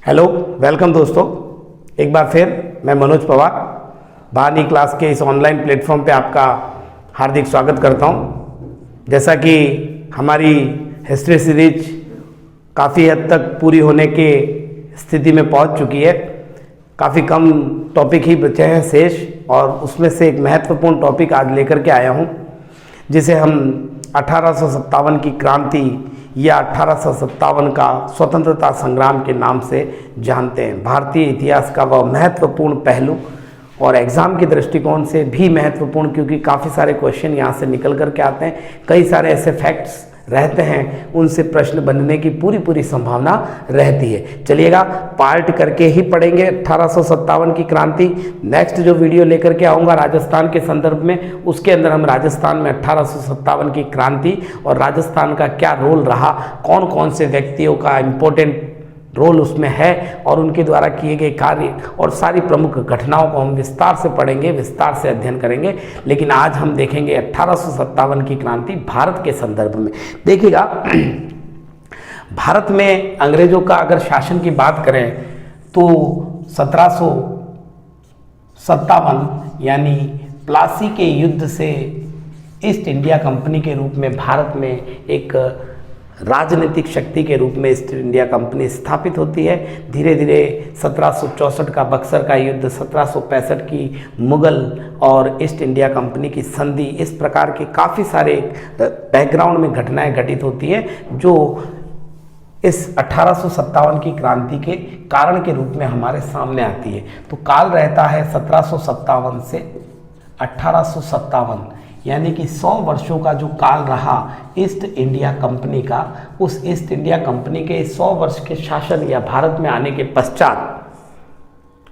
Hello, welcome दोस्तों। एक बार फिर मैं मनोज पवार बहानी क्लास के इस ऑनलाइन प्लेटफॉर्म पे आपका हार्दिक स्वागत करता हूँ। जैसा कि हमारी हिस्ट्री सीरीज काफ़ी हद तक पूरी होने के स्थिति में पहुँच चुकी है, काफ़ी कम टॉपिक ही बचे हैं शेष, और उसमें से एक महत्वपूर्ण टॉपिक आज लेकर के आया हूँ, जिसे हम 1857 की क्रांति या 1857 का स्वतंत्रता संग्राम के नाम से जानते हैं। भारतीय इतिहास का वह महत्वपूर्ण पहलू और एग्ज़ाम के दृष्टिकोण से भी महत्वपूर्ण, क्योंकि काफ़ी सारे क्वेश्चन यहाँ से निकल कर के आते हैं। कई सारे ऐसे फैक्ट्स रहते हैं, उनसे प्रश्न बनने की पूरी संभावना रहती है। चलिएगा, पार्ट करके ही पढ़ेंगे 1857 की क्रांति। नेक्स्ट जो वीडियो लेकर के आऊँगा राजस्थान के संदर्भ में, उसके अंदर हम राजस्थान में 1857 की क्रांति और राजस्थान का क्या रोल रहा, कौन कौन से व्यक्तियों का इम्पोर्टेंट रोल उसमें है और उनके द्वारा किए गए कार्य और सारी प्रमुख घटनाओं को हम विस्तार से पढ़ेंगे, विस्तार से अध्ययन करेंगे। लेकिन आज हम देखेंगे 1857 की क्रांति भारत के संदर्भ में। देखिएगा, भारत में अंग्रेजों का अगर शासन की बात करें तो 1757 यानी प्लासी के युद्ध से ईस्ट इंडिया कंपनी के रूप में भारत में एक राजनीतिक शक्ति के रूप में ईस्ट इंडिया कंपनी स्थापित होती है। धीरे धीरे 1764 का बक्सर का युद्ध, 1765 की मुगल और ईस्ट इंडिया कंपनी की संधि, इस प्रकार के काफ़ी सारे बैकग्राउंड में घटनाएं घटित होती है जो इस 1857 की क्रांति के कारण के रूप में हमारे सामने आती है। तो काल रहता है 1757 से 1857, यानी कि 100 वर्षों का जो काल रहा ईस्ट इंडिया कंपनी का, उस ईस्ट इंडिया कंपनी के 100 वर्ष के शासन या भारत में आने के पश्चात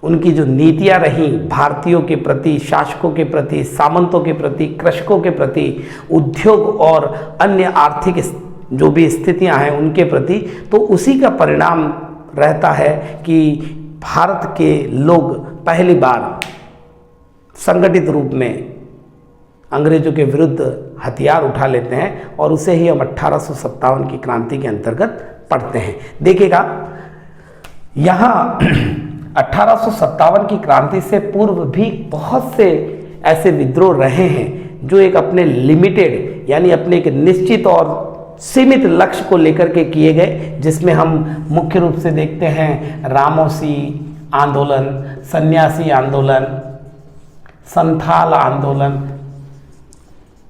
उनकी जो नीतियां रहीं भारतीयों के प्रति, शासकों के प्रति, सामंतों के प्रति, कृषकों के प्रति, उद्योग और अन्य आर्थिक जो भी स्थितियां हैं उनके प्रति, तो उसी का परिणाम रहता है कि भारत के लोग पहली बार संगठित रूप में अंग्रेजों के विरुद्ध हथियार उठा लेते हैं, और उसे ही हम 1857 की क्रांति के अंतर्गत पढ़ते हैं। देखिएगा, यहाँ 1857 की क्रांति से पूर्व भी बहुत से ऐसे विद्रोह रहे हैं जो एक अपने लिमिटेड यानी अपने एक निश्चित और सीमित लक्ष्य को लेकर के किए गए, जिसमें हम मुख्य रूप से देखते हैं रामोसी आंदोलन, सन्यासी आंदोलन, संथाल आंदोलन,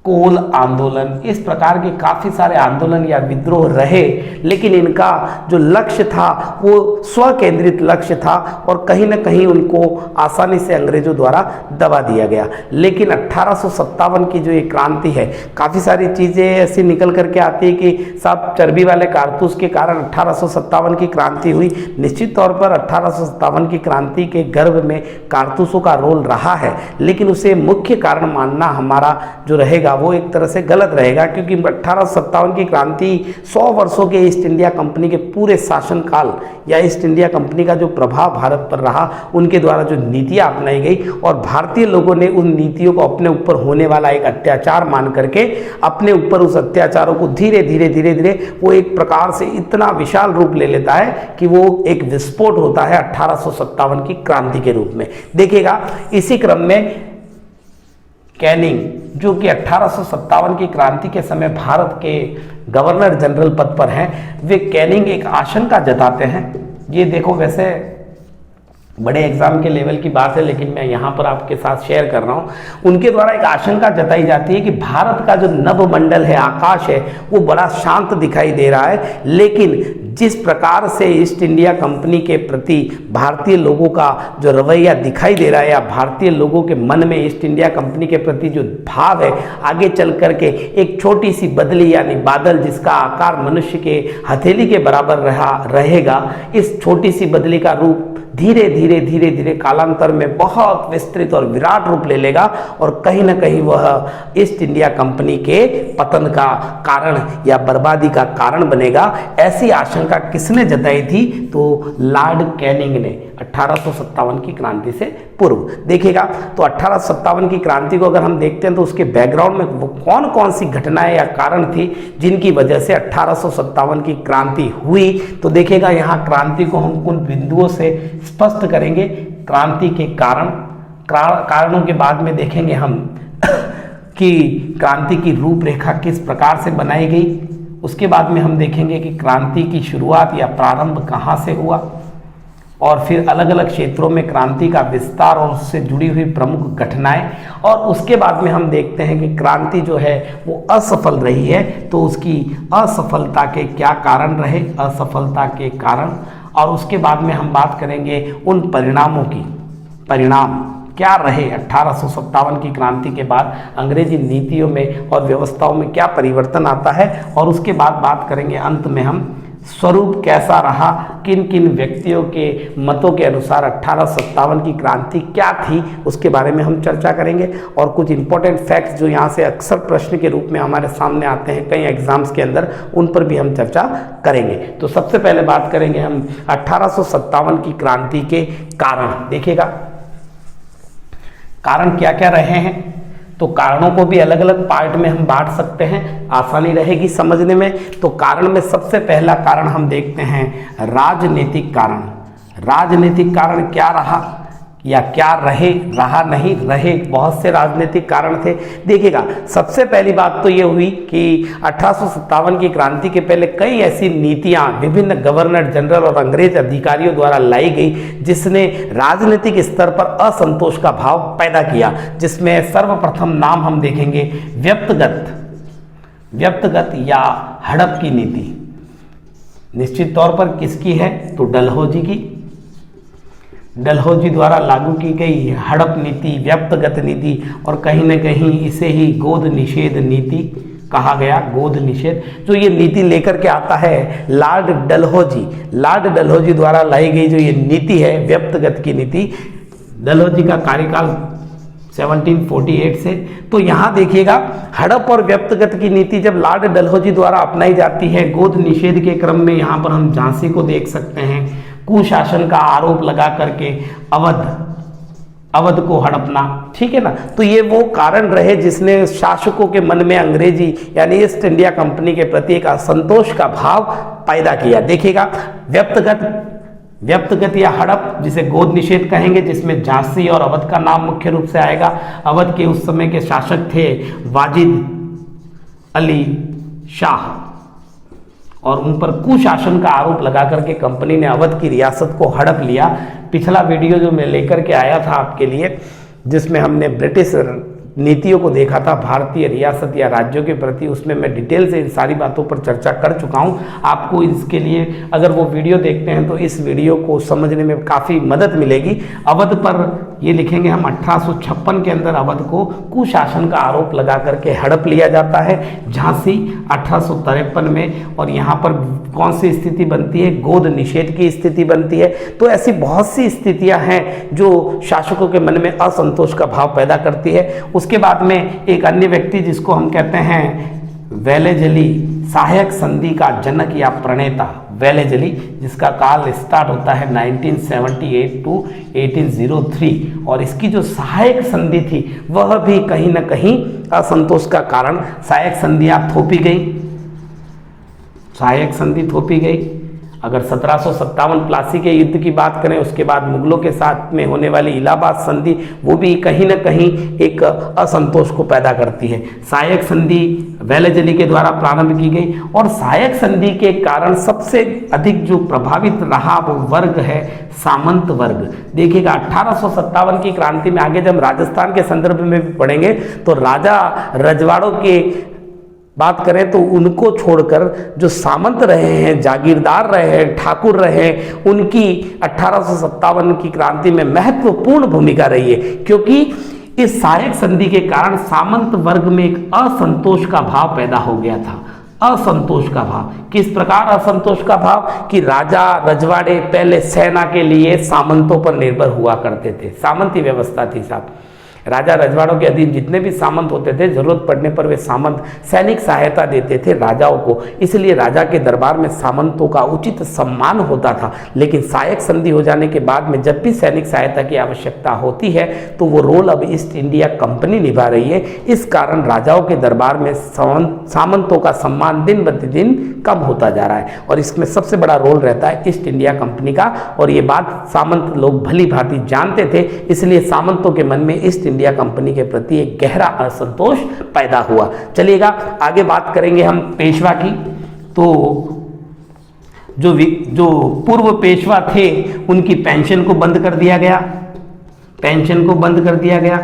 कोल आंदोलन, इस प्रकार के काफ़ी सारे आंदोलन या विद्रोह रहे। लेकिन इनका जो लक्ष्य था वो स्वकेंद्रित लक्ष्य था और कहीं ना कहीं उनको आसानी से अंग्रेजों द्वारा दबा दिया गया। लेकिन 1857 की जो ये क्रांति है, काफ़ी सारी चीज़ें ऐसी निकल करके आती है कि साहब चर्बी वाले कारतूस के कारण 1857 की क्रांति हुई। निश्चित तौर पर 1857 की क्रांति के गर्भ में कारतूसों का रोल रहा है, लेकिन उसे मुख्य कारण मानना हमारा जो रहेगा वो एक तरह से गलत रहेगा, क्योंकि 1857 की क्रांति 100 वर्षों के ईस्ट इंडिया कंपनी के पूरे शासनकाल या ईस्ट इंडिया कंपनी का जो प्रभाव भारत पर रहा, उनके द्वारा जो नीतियां अपनाई गई और भारतीय लोगों ने उन नीतियों को अपने ऊपर होने वाला एक अत्याचार मान करके अपने ऊपर उस अत्याचारों को धीरे धीरे वो एक प्रकार से इतना विशाल रूप ले लेता है कि वो एक विस्फोट होता है 1857 की क्रांति के रूप में। देखिएगा, इसी क्रम में कैनिंग, जो कि 1857 की क्रांति के समय भारत के गवर्नर जनरल पद पर हैं, वे कैनिंग एक आशंका जताते हैं। ये देखो, वैसे बड़े एग्जाम के लेवल की बात है, लेकिन मैं यहाँ पर आपके साथ शेयर कर रहा हूँ। उनके द्वारा एक आशंका जताई जाती है कि भारत का जो नभमंडल है, आकाश है, वो बड़ा शांत दिखाई दे रहा है, लेकिन जिस प्रकार से ईस्ट इंडिया कंपनी के प्रति भारतीय लोगों का जो रवैया दिखाई दे रहा है या भारतीय लोगों के मन में ईस्ट इंडिया कंपनी के प्रति जो भाव है, आगे चल करके एक छोटी सी बदली यानी बादल जिसका आकार मनुष्य के हथेली के बराबर रहेगा, इस छोटी सी बदली का रूप धीरे धीरे कालांतर में बहुत विस्तृत और विराट रूप ले लेगा और कहीं ना कहीं वह ईस्ट इंडिया कंपनी के पतन का कारण या बर्बादी का कारण बनेगा। ऐसी आशंका किसने जताई थी? तो लॉर्ड कैनिंग ने 1857 की क्रांति से पूर्व। देखिएगा तो 1857 की क्रांति को अगर हम देखते हैं तो उसके बैकग्राउंड में वो कौन कौन सी घटनाएं या कारण थी जिनकी वजह से 1857 की क्रांति हुई। तो देखिएगा यहाँ क्रांति को हम उन बिंदुओं से स्पष्ट करेंगे, क्रांति के कारणों के बाद में देखेंगे हम कि क्रांति की रूपरेखा किस प्रकार से बनाई गई। उसके बाद में हम देखेंगे कि क्रांति की शुरुआत या प्रारंभ कहाँ से हुआ, और फिर अलग अलग क्षेत्रों में क्रांति का विस्तार और उससे जुड़ी हुई प्रमुख घटनाएं, और उसके बाद में हम देखते हैं कि क्रांति जो है वो असफल रही है तो उसकी असफलता के क्या कारण रहे, असफलता के कारण, और उसके बाद में हम बात करेंगे उन परिणामों की, परिणाम क्या रहे 1857 की क्रांति के बाद अंग्रेजी नीतियों में और व्यवस्थाओं में क्या परिवर्तन आता है, और उसके बाद बात करेंगे अंत में हम स्वरूप कैसा रहा, किन किन व्यक्तियों के मतों के अनुसार 1857 की क्रांति क्या थी उसके बारे में हम चर्चा करेंगे, और कुछ इंपॉर्टेंट फैक्ट्स जो यहाँ से अक्सर प्रश्न के रूप में हमारे सामने आते हैं कई एग्जाम्स के अंदर, उन पर भी हम चर्चा करेंगे। तो सबसे पहले बात करेंगे हम 1857 की क्रांति के कारण। देखिएगा कारण क्या क्या रहे हैं, तो कारणों को भी अलग अलग पार्ट में हम बांट सकते हैं, आसानी रहेगी समझने में। तो कारण में सबसे पहला कारण हम देखते हैं राजनीतिक कारण। राजनीतिक कारण क्या रहा या क्या रहा नहीं रहे, बहुत से राजनीतिक कारण थे। देखिएगा सबसे पहली बात तो ये हुई कि 1857 की क्रांति के पहले कई ऐसी नीतियां विभिन्न गवर्नर जनरल और अंग्रेज अधिकारियों द्वारा लाई गई जिसने राजनीतिक स्तर पर असंतोष का भाव पैदा किया, जिसमें सर्वप्रथम नाम हम देखेंगे व्यक्तिगत या हड़प की नीति। निश्चित तौर पर किसकी है, तो डलहौजी की। डलहौजी द्वारा लागू की गई हड़प नीति, व्यक्तिगत नीति, और कहीं न कहीं इसे ही गोद निषेध नीति कहा गया। गोद निषेध जो ये नीति लेकर के आता है लॉर्ड डलहौजी द्वारा लाई गई जो ये नीति है व्यक्तिगत की नीति, डलहौजी का कार्यकाल 1748 से। तो यहाँ देखिएगा हड़प और व्यक्तिगत की नीति जब लॉर्ड डलहौजी द्वारा अपनाई जाती है, गोद निषेध के क्रम में यहाँ पर हम झांसी को देख सकते हैं, कुशासन का आरोप लगा करके अवध को हड़पना, ठीक है ना। तो ये वो कारण रहे जिसने शासकों के मन में अंग्रेजी यानी ईस्ट इंडिया कंपनी के प्रति एक असंतोष का भाव पैदा किया। देखिएगा व्यक्तिगत या हड़प जिसे गोद निषेध कहेंगे, जिसमें झांसी और अवध का नाम मुख्य रूप से आएगा। अवध के उस समय के शासक थे वाजिद अली शाह, और उन पर कुशासन का आरोप लगा करके कंपनी ने अवध की रियासत को हड़प लिया। पिछला वीडियो जो मैं लेकर के आया था आपके लिए, जिसमें हमने ब्रिटिश नीतियों को देखा था भारतीय रियासत या राज्यों के प्रति, उसमें मैं डिटेल से इन सारी बातों पर चर्चा कर चुका हूं। आपको इसके लिए अगर वो वीडियो देखते हैं तो इस वीडियो को समझने में काफ़ी मदद मिलेगी। अवध पर ये लिखेंगे हम 1856 के अंदर अवध को कुशासन का आरोप लगा करके हड़प लिया जाता है। झांसी 1853 में, और यहाँ पर कौन सी स्थिति बनती है, गोद निषेध की स्थिति बनती है। तो ऐसी बहुत सी स्थितियां हैं जो शासकों के मन में असंतोष का भाव पैदा करती है। उसके बाद में एक अन्य व्यक्ति जिसको हम कहते हैं वेलेजली, सहायक संधि का जनक या प्रणेता वेलेजली, जिसका काल स्टार्ट होता है 1978 टू 1803, और इसकी जो सहायक संधि थी वह भी कहीं ना कहीं असंतोष का कारण, सहायक संधियां थोपी गई। अगर 1757 प्लासी के युद्ध की बात करें, उसके बाद मुगलों के साथ में होने वाली इलाहाबाद संधि, वो भी कहीं ना कहीं एक असंतोष को पैदा करती है। सहायक संधि वेलेजली के द्वारा प्रारंभ की गई, और सहायक संधि के कारण सबसे अधिक जो प्रभावित रहा वो वर्ग है सामंत वर्ग। देखिएगा 1857 की क्रांति में आगे जब राजस्थान के संदर्भ में भी पढ़ेंगे तो राजा रजवाड़ों के बात करें तो उनको छोड़कर जो सामंत रहे हैं, जागीरदार रहे हैं, ठाकुर रहे हैं, उनकी 1857 की क्रांति में महत्वपूर्ण भूमिका रही है, क्योंकि इस सहायक संधि के कारण सामंत वर्ग में एक असंतोष का भाव पैदा हो गया था। असंतोष का भाव, किस प्रकार असंतोष का भाव, कि राजा रजवाड़े पहले सेना के लिए सामंतों पर निर्भर हुआ करते थे, सामंती व्यवस्था थी साहब। राजा रजवाड़ों के अधीन जितने भी सामंत होते थे, जरूरत पड़ने पर वे सामंत सैनिक सहायता देते थे राजाओं को, इसलिए राजा के दरबार में सामंतों का उचित सम्मान होता था। लेकिन सायक संधि हो जाने के बाद में जब भी सैनिक सहायता की आवश्यकता होती है तो वो रोल अब ईस्ट इंडिया कंपनी निभा रही है। इस कारण राजाओं के दरबार में सामंतों का सम्मान दिन प्रतिदिन कम होता जा रहा है और इसमें सबसे बड़ा रोल रहता है ईस्ट इंडिया कंपनी का। और ये बात सामंत लोग भली भांति जानते थे, इसलिए सामंतों के मन में ईस्ट इंडिया कंपनी के प्रति एक गहरा असंतोष पैदा हुआ। चलिएगा आगे बात करेंगे हम पेशवा की। तो जो पूर्व पेशवा थे उनकी पेंशन को बंद कर दिया गया, पेंशन को बंद कर दिया गया।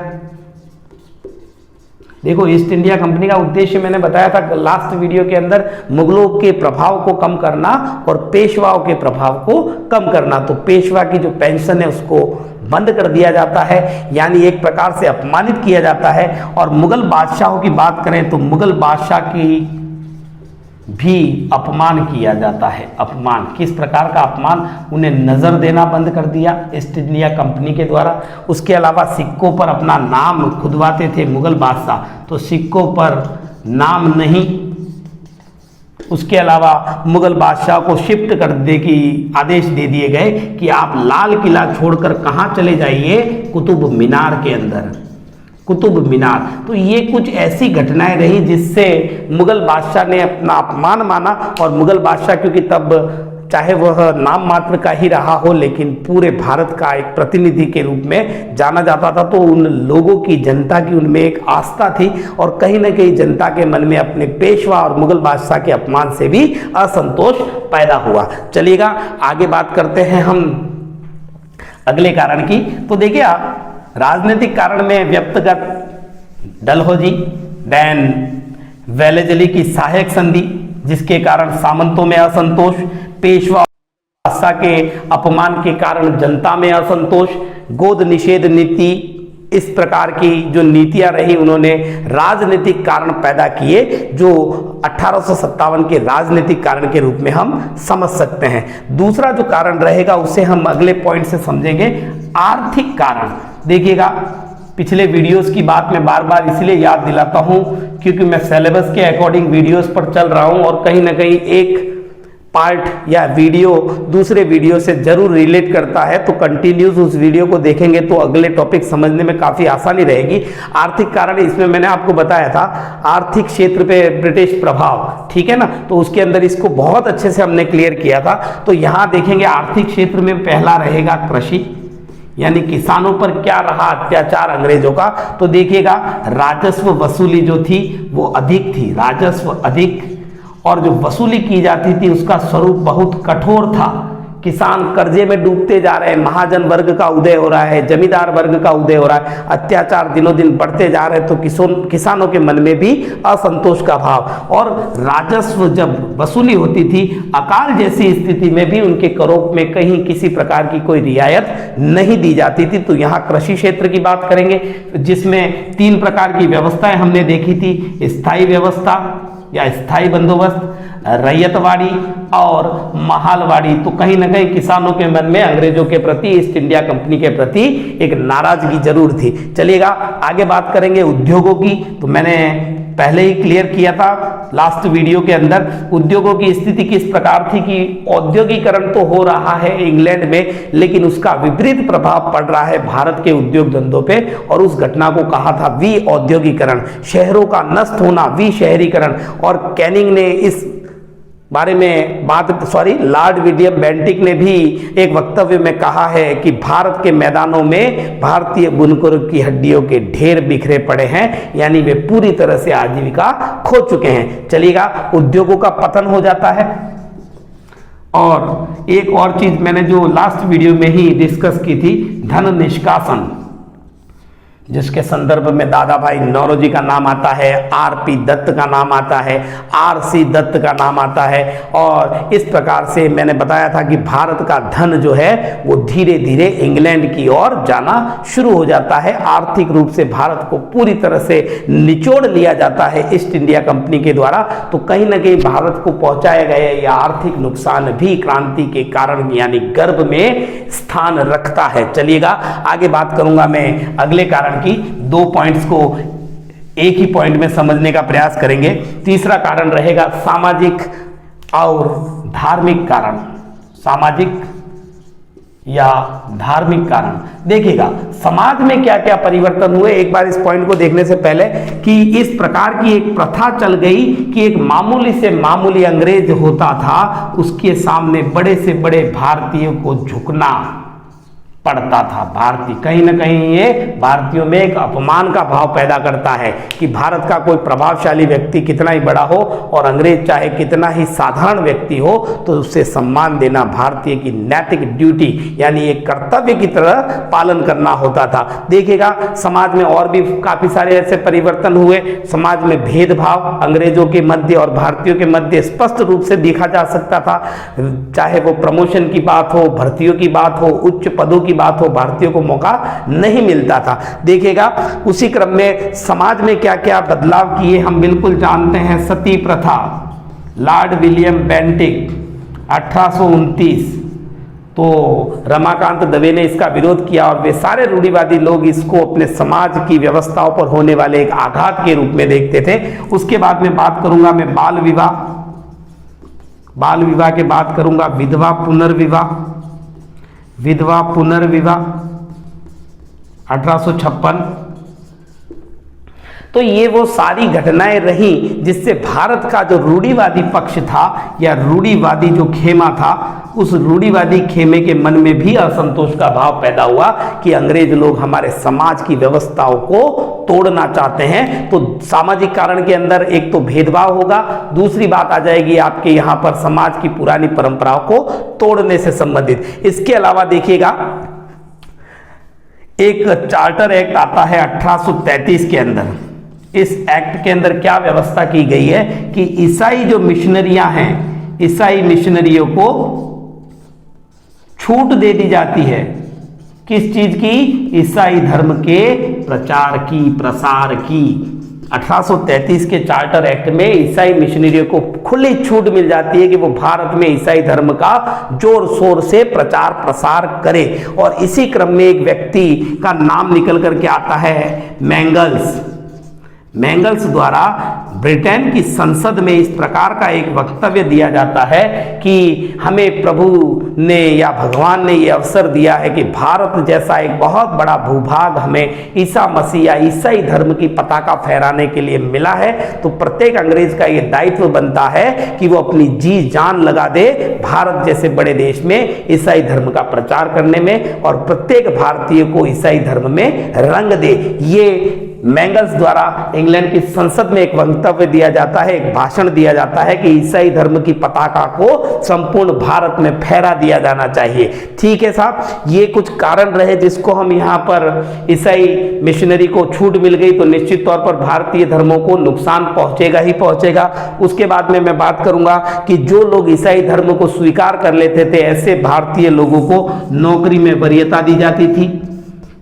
देखो ईस्ट इंडिया कंपनी का उद्देश्य मैंने बताया था लास्ट वीडियो के अंदर, मुगलों के प्रभाव को कम करना और पेशवाओं के प्रभाव को कम करना। तो पेशवा की जो पेंशन है उसको बंद कर दिया जाता है, यानी एक प्रकार से अपमानित किया जाता है। और मुगल बादशाहों की बात करें तो मुगल बादशाह की भी अपमान किया जाता है। अपमान किस प्रकार का अपमान? उन्हें नजर देना बंद कर दिया ईस्ट इंडिया कंपनी के द्वारा। उसके अलावा सिक्कों पर अपना नाम खुदवाते थे मुगल बादशाह, तो सिक्कों पर नाम नहीं। उसके अलावा मुगल बादशाह को शिफ्ट कर दे की आदेश दे दिए गए कि आप लाल किला छोड़कर कहाँ चले जाइए, कुतुब मीनार के अंदर, कुतुब मीनार। तो ये कुछ ऐसी घटनाएं रही जिससे मुगल बादशाह ने अपना अपमान माना। और मुगल बादशाह क्योंकि तब चाहे वह नाम मात्र का ही रहा हो लेकिन पूरे भारत का एक प्रतिनिधि के रूप में जाना जाता था, तो उन लोगों की, जनता की उनमें एक आस्था थी और कहीं ना कहीं जनता के मन में अपने पेशवा और मुगल बादशाह के अपमान से भी असंतोष पैदा हुआ। चलिएगा आगे बात करते हैं हम अगले कारण की। तो देखिए आप, राजनीतिक कारण में व्यक्तिगत डलहौजी, देन वेलेजली की सहायक संधि जिसके कारण सामंतों में असंतोष, पेशवा बादशाह के अपमान के कारण जनता में असंतोष, गोद निषेध नीति, इस प्रकार की जो नीतियां रही उन्होंने राजनीतिक कारण पैदा किए जो 1857 के राजनीतिक कारण के रूप में हम समझ सकते हैं। दूसरा जो कारण रहेगा उसे हम अगले पॉइंट से समझेंगे, आर्थिक कारण। देखिएगा पिछले वीडियोस की बात मैं बार बार इसलिए याद दिलाता हूं क्योंकि मैं सिलेबस के अकॉर्डिंग वीडियोस पर चल रहा हूं और कहीं ना कहीं एक पार्ट या वीडियो दूसरे वीडियो से जरूर रिलेट करता है, तो कंटिन्यूस उस वीडियो को देखेंगे तो अगले टॉपिक समझने में काफी आसानी रहेगी। आर्थिक कारण इसमें मैंने आपको बताया था, आर्थिक क्षेत्र पे ब्रिटिश प्रभाव, ठीक है ना, तो उसके अंदर इसको बहुत अच्छे से हमने क्लियर किया था। तो यहां देखेंगे आर्थिक क्षेत्र में पहला रहेगा कृषि, यानी किसानों पर क्या रहा अत्याचार अंग्रेजों का। तो देखिएगा राजस्व वसूली जो थी वो अधिक थी, राजस्व अधिक, और जो वसूली की जाती थी उसका स्वरूप बहुत कठोर था। किसान कर्जे में डूबते जा रहे हैं, महाजन वर्ग का उदय हो रहा है, जमींदार वर्ग का उदय हो रहा है, अत्याचार दिनों दिन बढ़ते जा रहे हैं, तो किसानों के मन में भी असंतोष का भाव। और राजस्व जब वसूली होती थी, अकाल जैसी स्थिति में भी उनके करों में कहीं किसी प्रकार की कोई रियायत नहीं दी जाती थी। तो यहाँ कृषि क्षेत्र की बात करेंगे जिसमें 3 प्रकार की व्यवस्थाएं हमने देखी थी, स्थायी व्यवस्था या स्थायी बंदोबस्त, रैयतवाड़ी और महालवाड़ी। तो कहीं ना कहीं किसानों के मन में अंग्रेजों के प्रति, ईस्ट इंडिया कंपनी के प्रति एक नाराजगी जरूर थी। चलिएगा आगे बात करेंगे उद्योगों की। तो मैंने पहले ही क्लियर किया था लास्ट वीडियो के अंदर, उद्योगों की स्थिति किस प्रकार थी कि औद्योगिकरण तो हो रहा है इंग्लैंड में, लेकिन उसका विपरीत प्रभाव पड़ रहा है भारत के उद्योग धंधों पे, और उस घटना को कहा था विऔद्योगिकरण, शहरों का नष्ट होना, विशहरीकरण। और कैनिंग ने इस बारे में लॉर्ड विलियम बेंटिक ने भी एक वक्तव्य में कहा है कि भारत के मैदानों में भारतीय बुनकरों की हड्डियों के ढेर बिखरे पड़े हैं, यानी वे पूरी तरह से आजीविका खो चुके हैं। चलिएगा उद्योगों का पतन हो जाता है। और एक और चीज मैंने जो लास्ट वीडियो में ही डिस्कस की थी, धन निष्कासन, जिसके संदर्भ में दादा भाई नौरोजी का नाम आता है, आरपी दत्त का नाम आता है, आरसी दत्त का नाम आता है। और इस प्रकार से मैंने बताया था कि भारत का धन जो है वो धीरे धीरे इंग्लैंड की ओर जाना शुरू हो जाता है। आर्थिक रूप से भारत को पूरी तरह से निचोड़ लिया जाता है ईस्ट इंडिया कंपनी के द्वारा। तो कहीं ना कहीं भारत को पहुंचाया गया यह आर्थिक नुकसान भी क्रांति के कारण यानी गर्भ में स्थान रखता है। चलिएगा आगे बात करूंगा मैं अगले कारण की, दो पॉइंट्स को एक ही पॉइंट में समझने का प्रयास करेंगे। तीसरा कारण रहेगा सामाजिक और धार्मिक कारण, सामाजिक या धार्मिक कारण। देखिएगा समाज में क्या क्या परिवर्तन हुए एक बार इस पॉइंट को देखने से पहले, कि इस प्रकार की एक प्रथा चल गई कि एक मामूली से मामूली अंग्रेज होता था, उसके सामने बड़े से बड़े भारतीयों को झुकना पड़ता था। भारतीय कहीं ना कहीं ये भारतीयों में एक अपमान का भाव पैदा करता है कि भारत का कोई प्रभावशाली व्यक्ति कितना ही बड़ा हो और अंग्रेज चाहे कितना ही साधारण व्यक्ति हो तो उससे सम्मान देना भारतीय की नैतिक ड्यूटी यानी एक कर्तव्य की तरह पालन करना होता था। देखिएगा समाज में और भी काफी सारे ऐसे परिवर्तन हुए। समाज में भेदभाव अंग्रेजों के मध्य और भारतीयों के मध्य स्पष्ट रूप से देखा जा सकता था, चाहे वो प्रमोशन की बात हो, भर्तियों की बात हो, उच्च पदों की बात हो, भारतीयों को मौका नहीं मिलता था। देखिएगा उसी क्रम में समाज में क्या क्या बदलाव किए हम बिल्कुल जानते हैं। सती प्रथा, लॉर्ड विलियम बेंटिक 1829, तो रमाकांत दवे ने इसका विरोध किया और वे सारे रूढ़िवादी लोग इसको अपने समाज की व्यवस्थाओं पर होने वाले एक आघात के रूप में देखते थे। उसके बाद में बात करूंगा मैं बाल विवाह के बात करूंगा विधवा पुनर्विवाह 1856। तो ये वो सारी घटनाएं रही जिससे भारत का जो रूढ़िवादी पक्ष था या रूढ़िवादी जो खेमा था, उस रूढ़िवादी खेमे के मन में भी असंतोष का भाव पैदा हुआ कि अंग्रेज लोग हमारे समाज की व्यवस्थाओं को तोड़ना चाहते हैं। तो सामाजिक कारण के अंदर एक तो भेदभाव होगा, दूसरी बात आ जाएगी आपके यहाँ पर समाज की पुरानी परंपराओं को तोड़ने से संबंधित। इसके अलावा देखिएगा एक चार्टर एक्ट आता है 1833 के अंदर। इस एक्ट के अंदर क्या व्यवस्था की गई है कि ईसाई जो मिशनरियां हैं, ईसाई मिशनरियों को छूट दे दी जाती है। किस चीज की? ईसाई धर्म के प्रचार की, प्रसार की। 1833 के चार्टर एक्ट में ईसाई मिशनरियों को खुली छूट मिल जाती है कि वो भारत में ईसाई धर्म का जोर शोर से प्रचार प्रसार करे। और इसी क्रम में एक व्यक्ति का नाम निकल करके आता है मैंगल्स द्वारा ब्रिटेन की संसद में इस प्रकार का एक वक्तव्य दिया जाता है कि हमें प्रभु ने या भगवान ने ये अवसर दिया है कि भारत जैसा एक बहुत बड़ा भूभाग हमें ईसा मसीह या ईसाई धर्म की पताका फहराने के लिए मिला है। तो प्रत्येक अंग्रेज का ये दायित्व बनता है कि वो अपनी जी जान लगा दे भारत जैसे बड़े देश में ईसाई धर्म का प्रचार करने में और प्रत्येक भारतीय को ईसाई धर्म में रंग दे। ये मैंगल्स द्वारा इंग्लैंड की संसद में एक वक्तव्य दिया जाता है, एक भाषण दिया जाता है कि ईसाई धर्म की पताका को संपूर्ण भारत में फहरा दिया जाना चाहिए। ठीक है साहब, ये कुछ कारण रहे जिसको हम यहाँ पर ईसाई मिशनरी को छूट मिल गई तो निश्चित तौर पर भारतीय धर्मों को नुकसान पहुंचेगा ही पहुंचेगा। उसके बाद में मैं बात करूंगा कि जो लोग ईसाई धर्म को स्वीकार कर लेते थे ऐसे भारतीय लोगों को नौकरी में वरीयता दी जाती थी।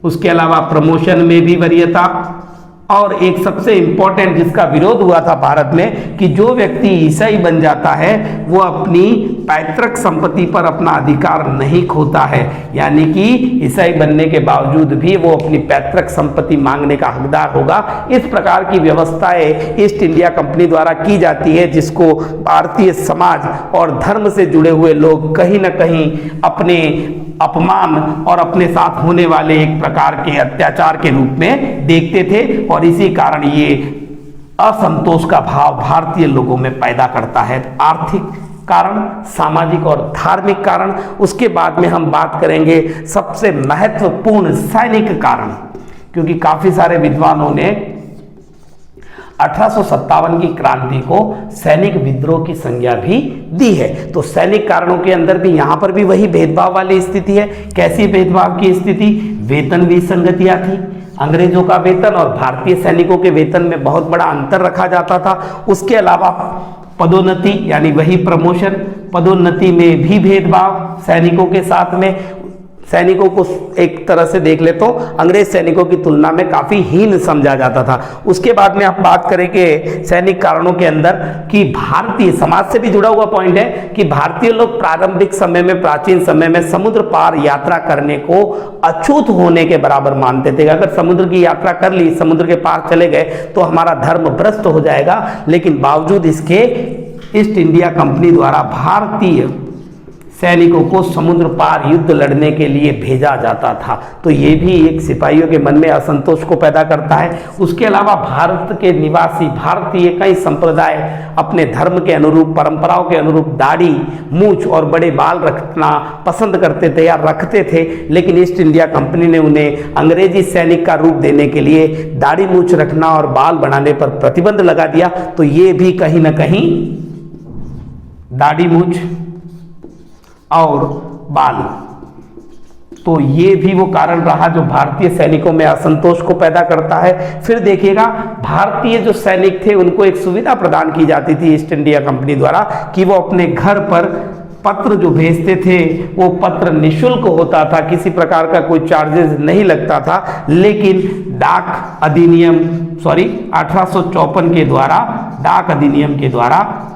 उसके अलावा प्रमोशन में भी वरीयता। और एक सबसे इंपॉर्टेंट जिसका विरोध हुआ था भारत में कि जो व्यक्ति ईसाई बन जाता है वो अपनी पैतृक संपत्ति पर अपना अधिकार नहीं खोता है, यानी कि ईसाई बनने के बावजूद भी वो अपनी पैतृक संपत्ति मांगने का हकदार होगा। इस प्रकार की व्यवस्थाएं ईस्ट इंडिया कंपनी द्वारा की जाती है जिसको भारतीय समाज और धर्म से जुड़े हुए लोग कहीं ना कहीं अपने अपमान और अपने साथ होने वाले एक प्रकार के अत्याचार के रूप में देखते थे और इसी कारण ये असंतोष का भाव भारतीय लोगों में पैदा करता है। आर्थिक कारण, सामाजिक और धार्मिक कारण। उसके बाद में हम बात करेंगे सबसे महत्वपूर्ण सैनिक कारण, क्योंकि काफी सारे विद्वानों ने 1857 की क्रांति को सैनिक विद्रोह की संज्ञा भी दी है। तो सैनिक कारणों के अंदर भी यहां पर भी वही भेदभाव वाली स्थिति है। कैसी भेदभाव की स्थिति? वेतन विसंगतियां थी। अंग्रेजों का वेतन और भारतीय सैनिकों के वेतन में बहुत बड़ा अंतर रखा जाता था। उसके अलावा पदोन्नति यानी वही प्रमोशन, पदोन्नति में भी भेदभाव सैनिकों के साथ में। सैनिकों को एक तरह से देख ले तो अंग्रेज सैनिकों की तुलना में काफी हीन समझा जाता था। उसके बाद में आप बात करेंगे सैनिक कारणों के अंदर कि भारतीय समाज से भी जुड़ा हुआ पॉइंट है कि भारतीय लोग प्रारंभिक समय में, प्राचीन समय में समुद्र पार यात्रा करने को अछूत होने के बराबर मानते थे। अगर समुद्र की यात्रा कर ली, समुद्र के पार चले गए तो हमारा धर्म भ्रष्ट हो जाएगा। लेकिन बावजूद इसके ईस्ट इंडिया कंपनी द्वारा भारतीय सैनिकों को समुद्र पार युद्ध लड़ने के लिए भेजा जाता था। तो ये भी एक सिपाहियों के मन में असंतोष को पैदा करता है। उसके अलावा भारत के निवासी भारतीय कई संप्रदाय अपने धर्म के अनुरूप, परंपराओं के अनुरूप दाढ़ी, मूंछ और बड़े बाल रखना पसंद करते थे या रखते थे। लेकिन ईस्ट इंडिया कंपनी ने उन्हें अंग्रेजी सैनिक का रूप देने के लिए दाढ़ी मूंछ रखना और बाल बढ़ाने पर प्रतिबंध लगा दिया। तो ये भी कहीं ना कहीं दाढ़ी मूंछ और बाल, तो ये भी वो कारण रहा जो भारतीय सैनिकों में असंतोष को पैदा करता है। फिर देखिएगा भारतीय जो सैनिक थे उनको एक सुविधा प्रदान की जाती थी ईस्ट इंडिया कंपनी द्वारा कि वो अपने घर पर पत्र जो भेजते थे वो पत्र निःशुल्क होता था, किसी प्रकार का कोई चार्जेस नहीं लगता था। लेकिन डाक अधिनियम 1854 के द्वारा, डाक अधिनियम के द्वारा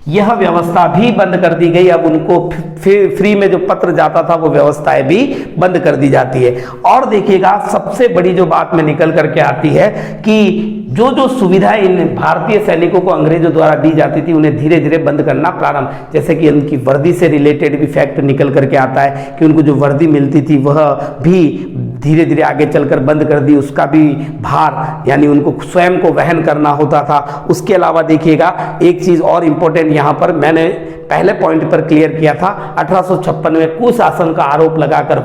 यह व्यवस्था भी बंद कर दी गई। अब उनको फ्री में जो पत्र जाता था वो व्यवस्थाएं भी बंद कर दी जाती है। और देखिएगा सबसे बड़ी जो बात में निकल करके आती है कि जो जो सुविधाएं इन भारतीय सैनिकों को अंग्रेजों द्वारा दी जाती थी उन्हें धीरे धीरे बंद करना प्रारंभ, जैसे कि उनकी वर्दी से रिलेटेड भी फैक्ट निकल करके आता है कि उनको जो वर्दी मिलती थी वह भी धीरे धीरे आगे चलकर बंद कर दी। उसका भी भार यानी उनको स्वयं को वहन करना होता था। उसके अलावा देखिएगा एक चीज और इंपॉर्टेंट यहाँ पर मैंने पहले पॉइंट पर क्लियर किया था, 1856 में कुशासन का आरोप लगाकर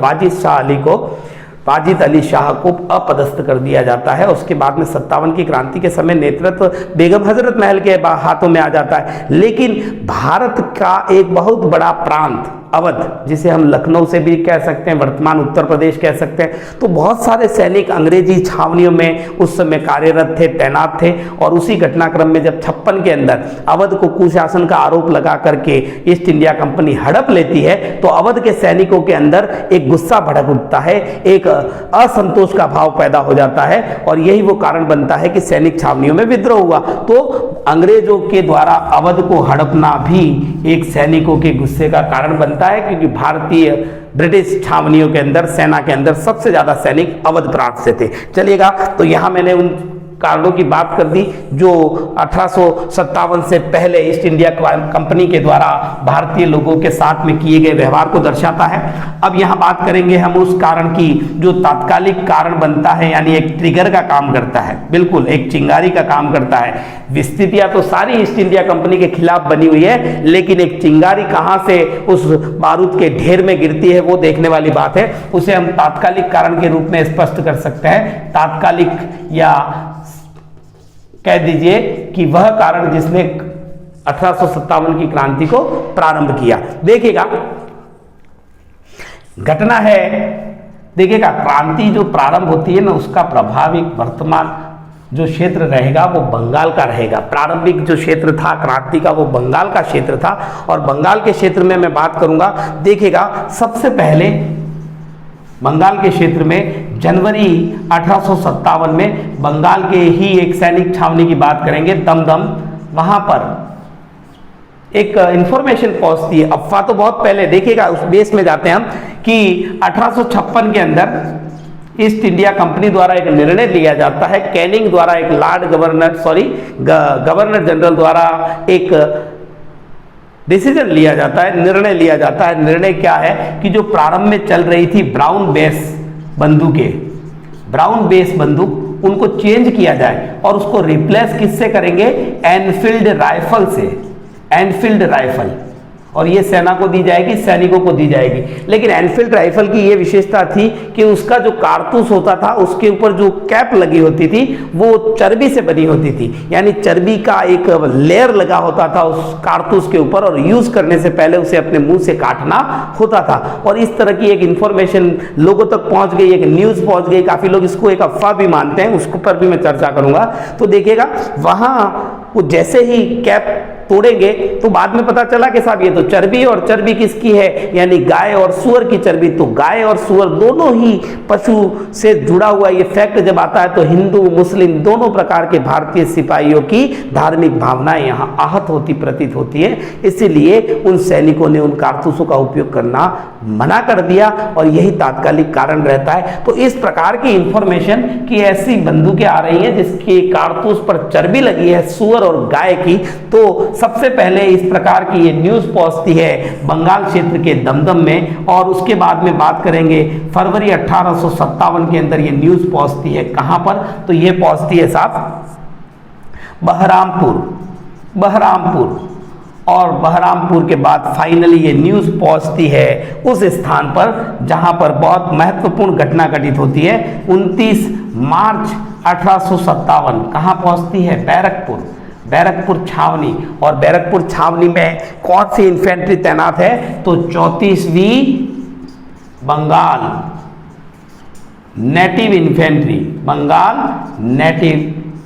वाजिद अली शाह को अपदस्थ कर दिया जाता है। उसके बाद में 57 की क्रांति के समय नेतृत्व बेगम हजरत महल के हाथों में आ जाता है। लेकिन भारत का एक बहुत बड़ा प्रांत अवध, जिसे हम लखनऊ से भी कह सकते हैं, वर्तमान उत्तर प्रदेश कह सकते हैं, तो बहुत सारे सैनिक अंग्रेजी छावनियों में उस समय कार्यरत थे, तैनात थे। और उसी घटनाक्रम में जब 56 के अंदर अवध को कुशासन का आरोप लगा करके ईस्ट इंडिया कंपनी हड़प लेती है तो अवध के सैनिकों के अंदर एक गुस्सा भड़क उठता है, एक असंतोष का भाव पैदा हो जाता है और यही वो कारण बनता है कि सैनिक छावनियों में विद्रोह हुआ। तो अंग्रेजों के द्वारा अवध को हड़पना भी एक सैनिकों के गुस्से का कारण बनता है, क्योंकि भारतीय ब्रिटिश छावनियों के अंदर, सेना के अंदर सबसे ज्यादा सैनिक अवध प्रांत से थे। चलिएगा, तो यहां मैंने उन कारणों की बात कर दी जो 1857 से पहले ईस्ट इंडिया कंपनी के द्वारा भारतीय लोगों के साथ में किए गए व्यवहार को दर्शाता है। अब यहां बात करेंगे हम उस कारण की जो तात्कालिक कारण बनता है, यानी एक ट्रिगर का काम करता है, बिल्कुल एक चिंगारी का काम करता है। विस्तृतियां तो सारी ईस्ट इंडिया कंपनी के खिलाफ बनी हुई है, लेकिन एक चिंगारी कहां से उस बारूद के ढेर में गिरती है वो देखने वाली बात है। उसे हम तात्कालिक कारण के रूप में स्पष्ट कर सकते हैं। तात्कालिक या कह दीजिए कि वह कारण जिसने 1857 की क्रांति को प्रारंभ किया। देखिएगा घटना है, देखिएगा क्रांति जो प्रारंभ होती है ना उसका प्रभाव एक वर्तमान जो क्षेत्र रहेगा वो बंगाल का रहेगा। प्रारंभिक जो क्षेत्र था क्रांति का वो बंगाल का क्षेत्र था और बंगाल के क्षेत्र में मैं बात करूंगा। देखिएगा सबसे पहले बंगाल के क्षेत्र में जनवरी 1857 में बंगाल के ही एक सैनिक छावनी की बात करेंगे, दमदम। वहां पर एक इंफॉर्मेशन पहुंचती है, अफवाह तो बहुत पहले, देखिएगा उस बेस में जाते हैं हम कि 1856 के अंदर ईस्ट इंडिया कंपनी द्वारा एक निर्णय लिया जाता है, कैनिंग द्वारा एक गवर्नर जनरल द्वारा एक डिसीजन लिया जाता है, निर्णय लिया जाता है। निर्णय क्या है कि जो प्रारंभ में चल रही थी ब्राउन बेस बंदूक उनको चेंज किया जाए और उसको रिप्लेस किससे करेंगे, एनफील्ड राइफल से, एनफील्ड राइफल, और ये सेना को दी जाएगी, सैनिकों को दी जाएगी। लेकिन एनफील्ड राइफल की ये विशेषता थी कि उसका जो कारतूस होता था उसके ऊपर जो कैप लगी होती थी वो चर्बी से बनी होती थी, यानी चर्बी का एक लेयर लगा होता था उस कारतूस के ऊपर और यूज करने से पहले उसे अपने मुंह से काटना होता था। और इस तरह की एक इंफॉर्मेशन लोगों तक पहुंच गई, एक न्यूज पहुंच गई, काफी लोग इसको एक अफवाह भी मानते हैं, उसके ऊपर भी मैं चर्चा करूंगा। तो देखिएगा वहां वो जैसे ही कैप तोड़ेंगे तो बाद में पता चला कि साहब ये तो चर्बी है, और चर्बी किसकी है, यानी गाय और सूअर की चर्बी। तो गाय और सूअर दोनों ही पशु से जुड़ा हुआ ये फैक्ट जब आता है तो हिंदू मुस्लिम दोनों प्रकार के भारतीय सिपाहियों की धार्मिक भावनाएं यहाँ आहत होती प्रतीत होती है। इसीलिए उन सैनिकों ने उन कारतूसों का उपयोग करना मना कर दिया, और यही तात्कालिक कारण रहता है। तो इस प्रकार की इंफॉर्मेशन कि ऐसी बंदूकें आ रही हैं जिसकी कारतूस पर चर्बी लगी है सूअर और गाय की, तो सबसे पहले इस प्रकार की ये न्यूज पहुंचती है बंगाल क्षेत्र के दमदम में, और उसके बाद में बात करेंगे फरवरी 1857 के अंदर ये न्यूज पहुंचती है कहां पर, तो ये पहुंचती है साहब बहरामपुर, और बहरामपुर के बाद फाइनली ये न्यूज पहुंचती है उस स्थान पर जहां पर बहुत महत्वपूर्ण घटना घटित होती है। 29 मार्च 1857 कहां पहुंचती है, बैरकपुर छावनी। और बैरकपुर छावनी में कौन सी इन्फेंट्री तैनात है, तो 34वीं बंगाल नेटिव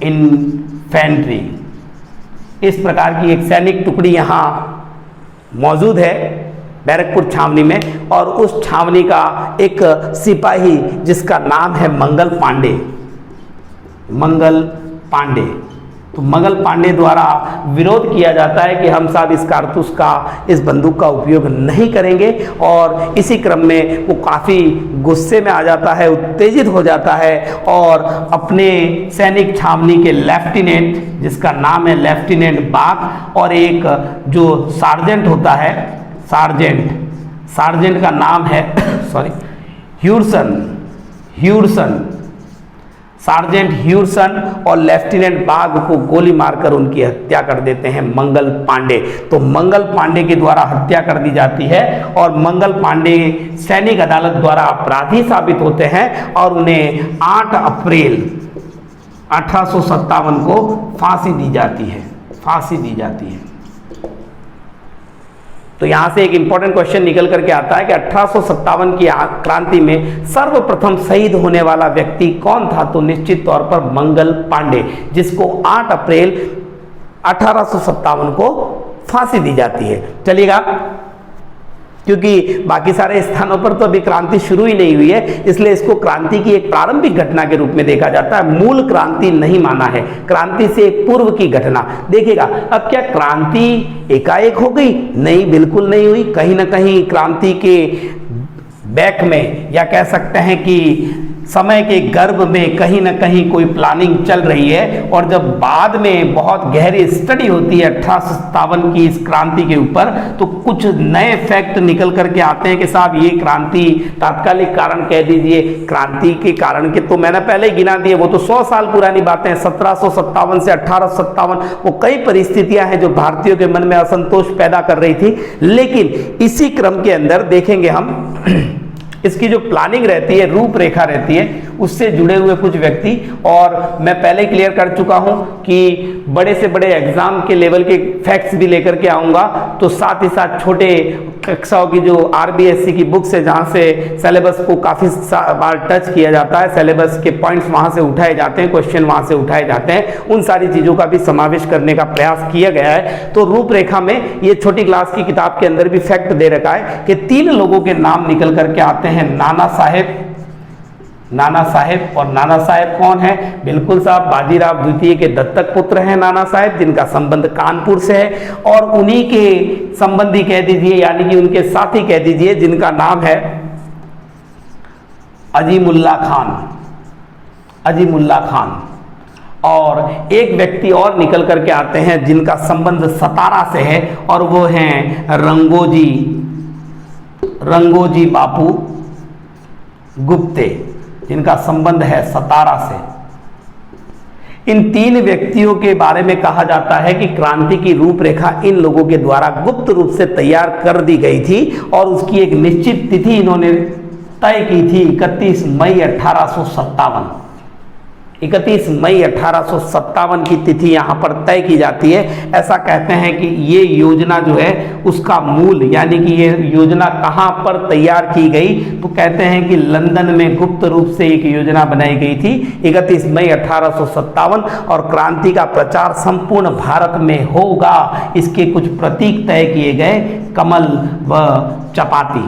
इन्फेंट्री, इस प्रकार की एक सैनिक टुकड़ी यहाँ मौजूद है बैरकपुर छावनी में। और उस छावनी का एक सिपाही जिसका नाम है मंगल पांडे, तो मंगल पांडे द्वारा विरोध किया जाता है कि हम साहब इस कारतूस का, इस बंदूक का उपयोग नहीं करेंगे। और इसी क्रम में वो काफ़ी गुस्से में आ जाता है, उत्तेजित हो जाता है, और अपने सैनिक छावनी के लेफ्टिनेंट जिसका नाम है लेफ्टिनेंट बाग, और एक जो सार्जेंट होता है, सार्जेंट का नाम है सार्जेंट ह्यूरसन, और लेफ्टिनेंट बाग को गोली मारकर उनकी हत्या कर देते हैं मंगल पांडे। तो मंगल पांडे के द्वारा हत्या कर दी जाती है, और मंगल पांडे सैनिक अदालत द्वारा अपराधी साबित होते हैं, और उन्हें 8 अप्रैल 1857 को फांसी दी जाती है। तो यहां से एक इंपॉर्टेंट क्वेश्चन निकल करके आता है कि 1857 की क्रांति में सर्वप्रथम शहीद होने वाला व्यक्ति कौन था, तो निश्चित तौर पर मंगल पांडे, जिसको 8 अप्रैल 1857 को फांसी दी जाती है। चलिएगा, क्योंकि बाकी सारे स्थानों पर तो अभी क्रांति शुरू ही नहीं हुई है, इसलिए इसको क्रांति की एक प्रारंभिक घटना के रूप में देखा जाता है, मूल क्रांति नहीं माना है, क्रांति से एक पूर्व की घटना। देखिएगा, अब क्या क्रांति एकाएक हो गई? नहीं, बिल्कुल नहीं हुई। कहीं ना कहीं क्रांति के बैक में, या कह सकते हैं कि समय के गर्भ में कहीं ना कहीं कोई प्लानिंग चल रही है, और जब बाद में बहुत गहरी स्टडी होती है 1857 की इस क्रांति के ऊपर, तो कुछ नए फैक्ट निकल करके आते हैं कि साहब ये क्रांति तात्कालिक कारण कह दीजिए, क्रांति के कारण के तो मैंने पहले ही गिना दिए, वो तो 100 साल पुरानी बातें हैं, 1757 से 1857, वो कई परिस्थितियां हैं जो भारतीयों के मन में असंतोष पैदा कर रही थी। लेकिन इसी क्रम के अंदर देखेंगे हम इसकी जो प्लानिंग रहती है, रूपरेखा रहती है, उससे जुड़े हुए कुछ व्यक्ति, और मैं पहले क्लियर कर चुका हूं कि बड़े से बड़े एग्जाम के लेवल के फैक्ट्स भी लेकर के आऊंगा, तो साथ ही साथ छोटे कक्षाओं की जो आरबीएससी की बुक्स है, जहां से सिलेबस को काफी बार टच किया जाता है, सिलेबस के पॉइंट्स वहां से उठाए जाते हैं, क्वेश्चन वहां से उठाए जाते हैं, उन सारी चीजों का भी समावेश करने का प्रयास किया गया है। तो रूपरेखा में ये छोटी क्लास की किताब के अंदर भी फैक्ट दे रखा है कि 3 लोगों के नाम निकल करके आते हैं, नाना साहेब। और नाना साहेब कौन है? बिल्कुल साहब, बाजीराव द्वितीय के दत्तक पुत्र हैं नाना साहेब, जिनका संबंध कानपुर से है, और उन्हीं के संबंधी कह दीजिए, यानी कि उनके साथी कह दीजिए, जिनका नाम है अजीमुल्ला खान। और एक व्यक्ति और निकल करके आते हैं जिनका संबंध सतारा से है, और वो हैं रंगोजी बापू गुप्ते, जिनका संबंध है सतारा से। इन 3 व्यक्तियों के बारे में कहा जाता है कि क्रांति की रूपरेखा इन लोगों के द्वारा गुप्त रूप से तैयार कर दी गई थी, और उसकी एक निश्चित तिथि इन्होंने तय की थी 31 मई 1857। 31 मई 1857 की तिथि यहाँ पर तय की जाती है। ऐसा कहते हैं कि ये योजना जो है उसका मूल, यानी कि ये योजना कहाँ पर तैयार की गई, तो कहते हैं कि लंदन में गुप्त रूप से एक योजना बनाई गई थी 31 मई 1857, और क्रांति का प्रचार संपूर्ण भारत में होगा। इसके कुछ प्रतीक तय किए गए, कमल व चपाती,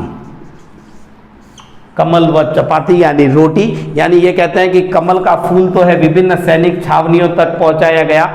कमल व चपाती यानी रोटी, यानी ये कहते हैं कि कमल का फूल तो है विभिन्न सैनिक छावनियों तक पहुंचाया गया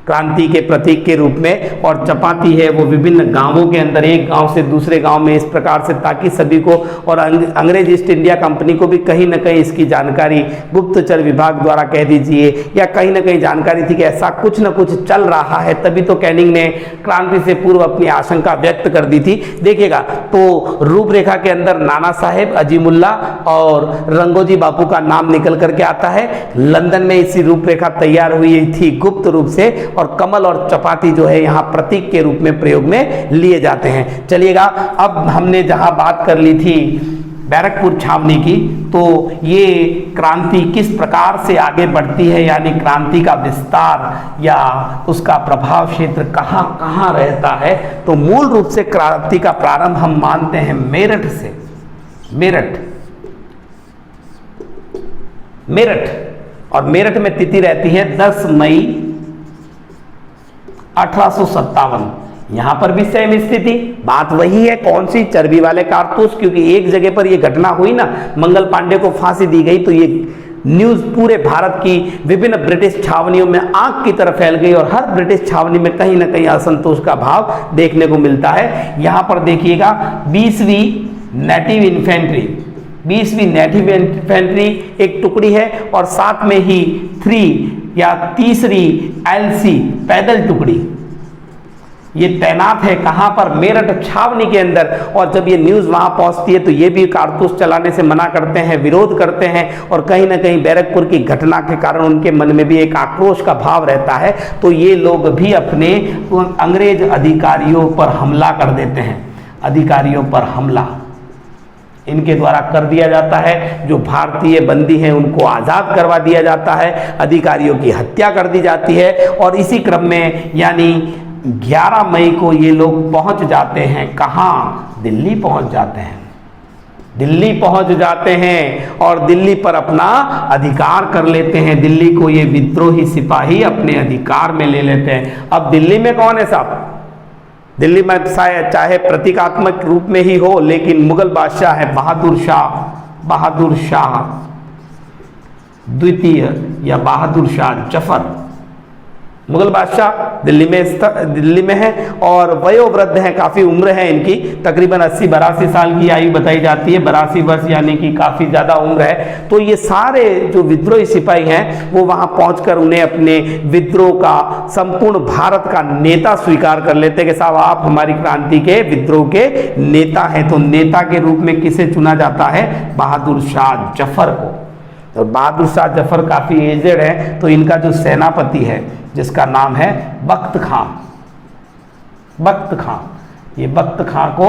क्रांति के प्रतीक के रूप में, और चपाती है वो विभिन्न गांवों के अंदर, एक गांव से दूसरे गांव में, इस प्रकार से, ताकि सभी को, और अंग्रेज ईस्ट इंडिया कंपनी को भी कहीं ना कहीं इसकी जानकारी गुप्तचर विभाग द्वारा कह दीजिए, या कहीं ना कहीं जानकारी थी कि ऐसा कुछ ना कुछ चल रहा है, तभी तो कैनिंग ने क्रांति से पूर्व अपनी आशंका व्यक्त कर दी थी। देखिएगा तो रूपरेखा के अंदर नाना साहेब, अजीमुल्ला और रंगोजी बापू का नाम निकल करके आता है। लंदन में इसी रूपरेखा तैयार हुई थी गुप्त रूप से, और कमल और चपाती जो है यहाँ प्रतीक के रूप में प्रयोग में लिए जाते हैं। चलिएगा, अब हमने जहां बात कर ली थी बैरकपुर छावनी की, तो ये क्रांति किस प्रकार से आगे बढ़ती है, यानी क्रांति का विस्तार या उसका प्रभाव क्षेत्र कहाँ कहाँ रहता है, तो मूल रूप से क्रांति का प्रारंभ हम मानते हैं मेरठ से। मेरठ, और मेरठ में तिथि रहती है 10 मई 1857। यहां पर भी सेम स्थिति, बात वही है, कौन सी, चर्बी वाले कारतूस, क्योंकि एक जगह पर यह घटना हुई ना, मंगल पांडे को फांसी दी गई, तो ये न्यूज पूरे भारत की विभिन्न ब्रिटिश छावनियों में आग की तरह फैल गई, और हर ब्रिटिश छावनी में कहीं ना कहीं असंतोष का भाव देखने को मिलता है। यहां पर देखिएगा 20वीं नेटिव इन्फेंट्री एक टुकड़ी है, और साथ में ही 3री LC पैदल टुकड़ी ये तैनात है। कहां पर, मेरठ छावनी के अंदर। और जब ये न्यूज वहां पहुंचती है तो ये भी कारतूस चलाने से मना करते हैं, विरोध करते हैं, और कहीं ना कहीं बैरकपुर की घटना के कारण उनके मन में भी एक आक्रोश का भाव रहता है, तो ये लोग भी अपने अंग्रेज अधिकारियों पर हमला कर देते हैं। अधिकारियों पर हमला इनके द्वारा कर दिया जाता है, जो भारतीय बंदी हैं उनको आज़ाद करवा दिया जाता है, अधिकारियों की हत्या कर दी जाती है, और इसी क्रम में यानी 11 मई को ये लोग पहुंच जाते हैं, कहाँ, दिल्ली पहुंच जाते हैं। दिल्ली पहुंच जाते हैं और दिल्ली पर अपना अधिकार कर लेते हैं। दिल्ली को ये विद्रोही सिपाही अपने अधिकार में ले लेते हैं। अब दिल्ली में कौन है साहब, दिल्ली में शायद चाहे प्रतीकात्मक रूप में ही हो, लेकिन मुगल बादशाह है बहादुर शाह द्वितीय या बहादुर शाह जफर, मुगल बादशाह दिल्ली में है, और वयोवृद्ध हैं, काफ़ी उम्र है इनकी, तकरीबन 80-82 साल की आयु बताई जाती है, 82 वर्ष, यानी कि काफ़ी ज़्यादा उम्र है। तो ये सारे जो विद्रोही सिपाही हैं वो वहाँ पहुंचकर उन्हें अपने विद्रोह का, संपूर्ण भारत का नेता स्वीकार कर लेते हैं कि साहब आप हमारी क्रांति के, विद्रोह के नेता हैं। तो नेता के रूप में किसे चुना जाता है, बहादुर शाह जफर को। और बहादुर शाह जफर काफ़ी एजेड है, तो इनका जो सेनापति है जिसका नाम है बख्त खां, ये बख्त खां को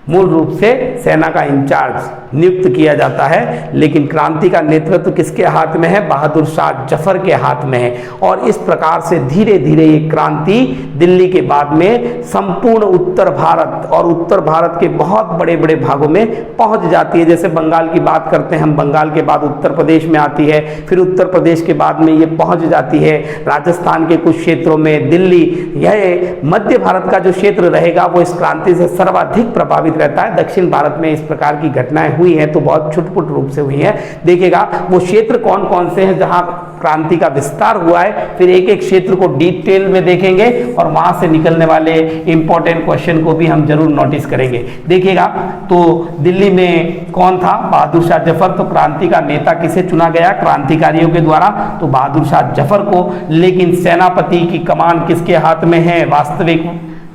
मूल रूप से सेना का इंचार्ज नियुक्त किया जाता है। लेकिन क्रांति का नेतृत्व किसके हाथ में है, बहादुर शाह जफर के हाथ में है। और इस प्रकार से धीरे धीरे ये क्रांति दिल्ली के बाद में संपूर्ण उत्तर भारत और उत्तर भारत के बहुत बड़े बड़े भागों में पहुंच जाती है। जैसे बंगाल की बात करते हैं हम, बंगाल के बाद उत्तर प्रदेश में आती है, फिर उत्तर प्रदेश के बाद में ये पहुंच जाती है राजस्थान के कुछ क्षेत्रों में, दिल्ली। यह मध्य भारत का जो क्षेत्र रहेगा वो इस क्रांति से सर्वाधिक प्रभावित रहता है। दक्षिण भारत में इस प्रकार की घटनाएं हुई हैं तो बहुत छुटपुट रूप से हुई हैं। देखिएगा वो क्षेत्र कौन कौन से हैं जहां क्रांति का विस्तार हुआ है, फिर एक एक क्षेत्र को डिटेल में देखेंगे और वहां से निकलने वाले इंपॉर्टेंट क्वेश्चन को भी हम जरूर नोटिस करेंगे। देखिएगा तो दिल्ली में कौन था, बहादुर शाह जफर। तो क्रांति का नेता किसे चुना गया क्रांतिकारियों के द्वारा, तो बहादुर शाह जफर को। लेकिन सेनापति की कमान किसके हाथ में है, वास्तविक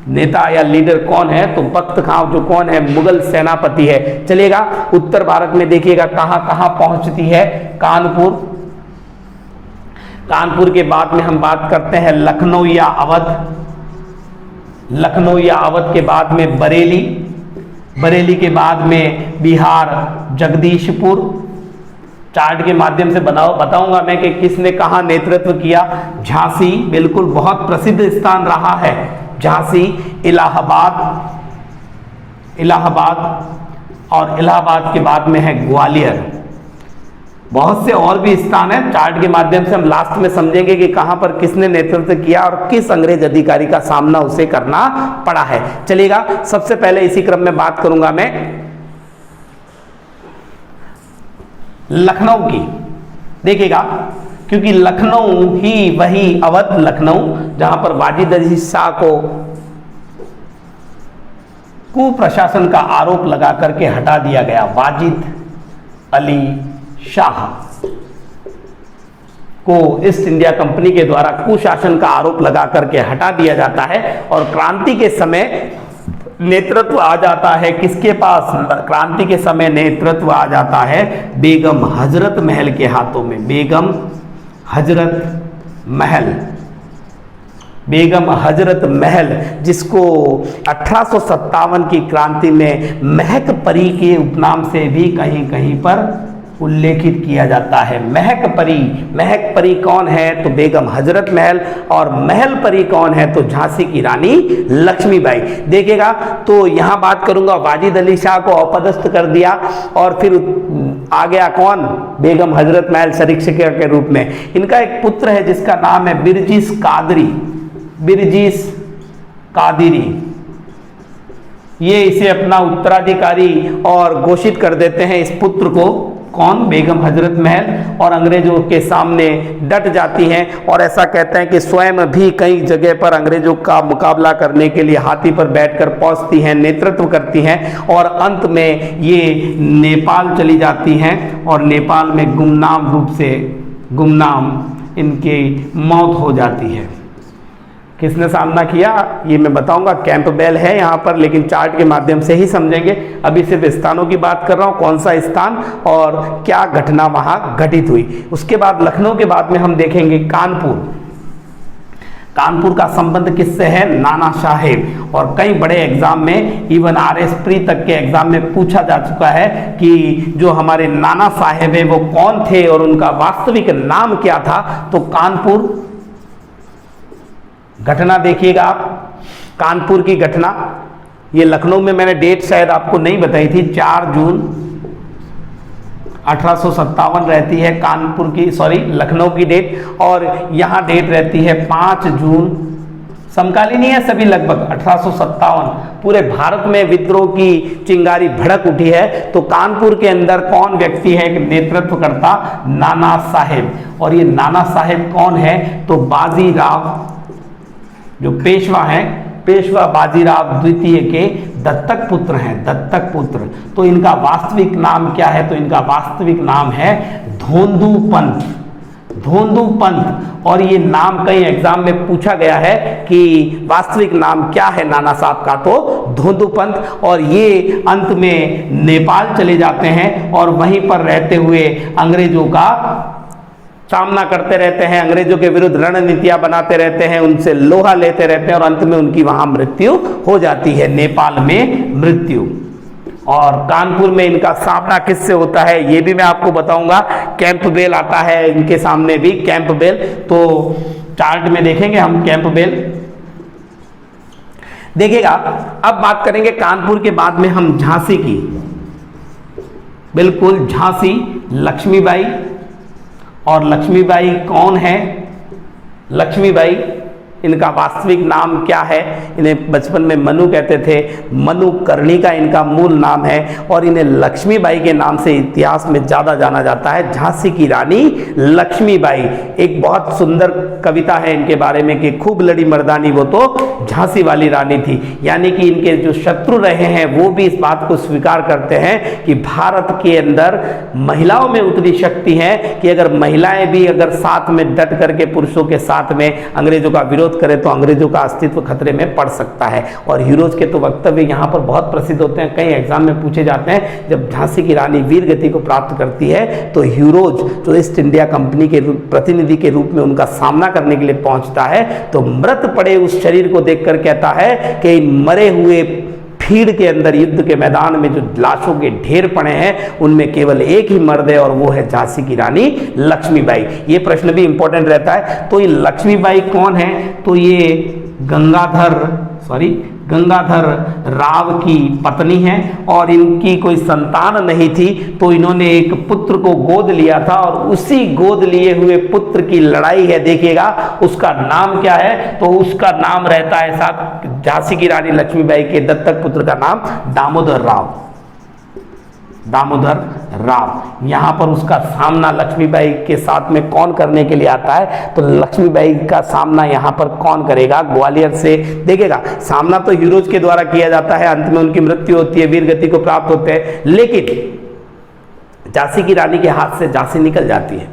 नेता या लीडर कौन है, तो बख्त खां जो कौन है, मुगल सेनापति है। चलिएगा उत्तर भारत में देखिएगा कहां कहां पहुंचती है, कानपुर के बाद में हम बात करते हैं लखनऊ या अवध के बाद में बरेली के बाद में बिहार जगदीशपुर, चार्ट के माध्यम से बताऊंगा मैं कि किसने कहाँ नेतृत्व किया। झांसी बिल्कुल बहुत प्रसिद्ध स्थान रहा है, झांसी, इलाहाबाद और इलाहाबाद के बाद में है ग्वालियर। बहुत से और भी स्थान है, चार्ट के माध्यम से हम लास्ट में समझेंगे कि कहां पर किसने नेतृत्व किया और किस अंग्रेज अधिकारी का सामना उसे करना पड़ा है। चलिएगा, सबसे पहले इसी क्रम में बात करूंगा मैं लखनऊ की। देखिएगा, क्योंकि लखनऊ ही वही अवध लखनऊ जहां पर वाजिद अली शाह को कुप्रशासन का आरोप लगा करके हटा दिया गया। वाजिद अली शाह को ईस्ट इंडिया कंपनी के द्वारा कुशासन का आरोप लगा करके हटा दिया जाता है और क्रांति के समय नेतृत्व आ जाता है किसके पास? क्रांति के समय नेतृत्व आ जाता है बेगम हजरत महल के हाथों में। बेगम हजरत महल, जिसको 1857 की क्रांति में महक परी के उपनाम से भी कहीं कहीं पर उल्लेखित किया जाता है। महक परी कौन है? तो बेगम हजरत महल। और महल परी कौन है? तो झांसी की रानी लक्ष्मीबाई। देखिएगा, तो यहां बात करूंगा, वाजिद अली शाह को अपदस्थ कर दिया और फिर आ गया कौन? बेगम हजरत महल सरीक्षिका के रूप में। इनका एक पुत्र है जिसका नाम है बिरजिस कादिरी। ये इसे अपना उत्तराधिकारी और घोषित कर देते हैं इस पुत्र को। कौन? बेगम हजरत महल। और अंग्रेजों के सामने डट जाती हैं और ऐसा कहते हैं कि स्वयं भी कई जगह पर अंग्रेजों का मुकाबला करने के लिए हाथी पर बैठकर पहुंचती हैं, नेतृत्व करती हैं और अंत में ये नेपाल चली जाती हैं और नेपाल में गुमनाम इनकी मौत हो जाती है। किसने सामना किया ये मैं बताऊंगा, कैंपबेल है यहाँ पर, लेकिन चार्ट के माध्यम से ही समझेंगे। अभी सिर्फ स्थानों की बात कर रहा हूँ, कौन सा स्थान और क्या घटना वहाँ घटित हुई। उसके बाद लखनऊ के बाद में हम देखेंगे कानपुर का संबंध किससे है? नाना साहेब। और कई बड़े एग्जाम में, इवन RS प्री तक के एग्जाम में पूछा जा चुका है कि जो हमारे नाना साहेब है वो कौन थे और उनका वास्तविक नाम क्या था। तो कानपुर घटना देखिएगा आप, कानपुर की घटना, ये लखनऊ में मैंने डेट शायद आपको नहीं बताई थी, 4 जून 1857 रहती है लखनऊ की डेट, और यहाँ डेट रहती है 5 जून। समकालीन ही है सभी लगभग 1857। पूरे भारत में विद्रोह की चिंगारी भड़क उठी है, तो कानपुर के अंदर कौन व्यक्ति है नेतृत्व करता? नाना साहेब। और ये नाना साहेब कौन है? तो बाजीराव, जो पेशवा हैं, पेशवा बाजीराव द्वितीय के दत्तक पुत्र। तो इनका वास्तविक नाम क्या है? तो इनका वास्तविक नाम है धोंदू पंत। और ये नाम कई एग्जाम में पूछा गया है कि वास्तविक नाम क्या है नाना साहब का? तो धोंदू पंत। और ये अंत में नेपाल चले जाते हैं और वहीं पर रहते हुए अंग्रेजों का सामना करते रहते हैं, अंग्रेजों के विरुद्ध रणनीतियां बनाते रहते हैं, उनसे लोहा लेते रहते हैं और अंत में उनकी वहां मृत्यु हो जाती है, नेपाल में मृत्यु। और कानपुर में इनका सामना किससे होता है ये भी मैं आपको बताऊंगा। कैंपबेल आता है इनके सामने भी, कैंपबेल। तो चार्ट में देखेंगे हम कैंपबेल। देखिएगा, अब बात करेंगे कानपुर के बाद में हम झांसी की। बिल्कुल, झांसी, लक्ष्मीबाई। और लक्ष्मीबाई कौन है? लक्ष्मीबाई, इनका वास्तविक नाम क्या है? इन्हें बचपन में मनु कहते थे, मनु कर्णिका इनका मूल नाम है और इन्हें लक्ष्मीबाई के नाम से इतिहास में ज़्यादा जाना जाता है। झांसी की रानी लक्ष्मीबाई। एक बहुत सुंदर कविता है इनके बारे में कि खूब लड़ी मर्दानी वो तो झांसी वाली रानी थी। यानी कि इनके जो शत्रु रहे हैं वो भी इस बात को स्वीकार करते हैं कि भारत के अंदर महिलाओं में उतनी शक्ति है कि अगर महिलाएं भी अगर साथ में डट करके पुरुषों के साथ में अंग्रेजों का विरोध करें तो अंग्रेजों का अस्तित्व खतरे में पड़ सकता है। और हीरोज के तो वक्तव्य यहाँ पर बहुत प्रसिद्ध होते हैं, कई एग्जाम में पूछे जाते हैं। जब झांसी की रानी वीर गति को प्राप्त करती है तो हीरोज जो ईस्ट इंडिया कंपनी के प्रतिनिधि के रूप में उनका सामना करने के लिए पहुंचता है तो मृत पड़े उस शरीर को देखकर कहता है कि इन मरे हुए भीड़ के अंदर युद्ध के मैदान में जो लाशों के ढेर पड़े हैं उनमें केवल एक ही मर्द है और वो है झांसी की रानी लक्ष्मीबाई। ये प्रश्न भी इंपॉर्टेंट रहता है। तो ये लक्ष्मीबाई कौन है? तो ये गंगाधर राव की पत्नी है और इनकी कोई संतान नहीं थी, तो इन्होंने एक पुत्र को गोद लिया था और उसी गोद लिए हुए पुत्र की लड़ाई है, देखिएगा उसका नाम क्या है? तो उसका नाम रहता है साहब, झांसी की रानी लक्ष्मीबाई के दत्तक पुत्र का नाम दामोदर राव। यहां पर उसका सामना लक्ष्मीबाई के साथ में कौन करने के लिए आता है? तो लक्ष्मीबाई का सामना यहां पर कौन करेगा? ग्वालियर से। देखिएगा सामना तो हीरोज के द्वारा किया जाता है, अंत में उनकी मृत्यु होती है, वीर गति को प्राप्त होते हैं, लेकिन झांसी की रानी के हाथ से झांसी निकल जाती है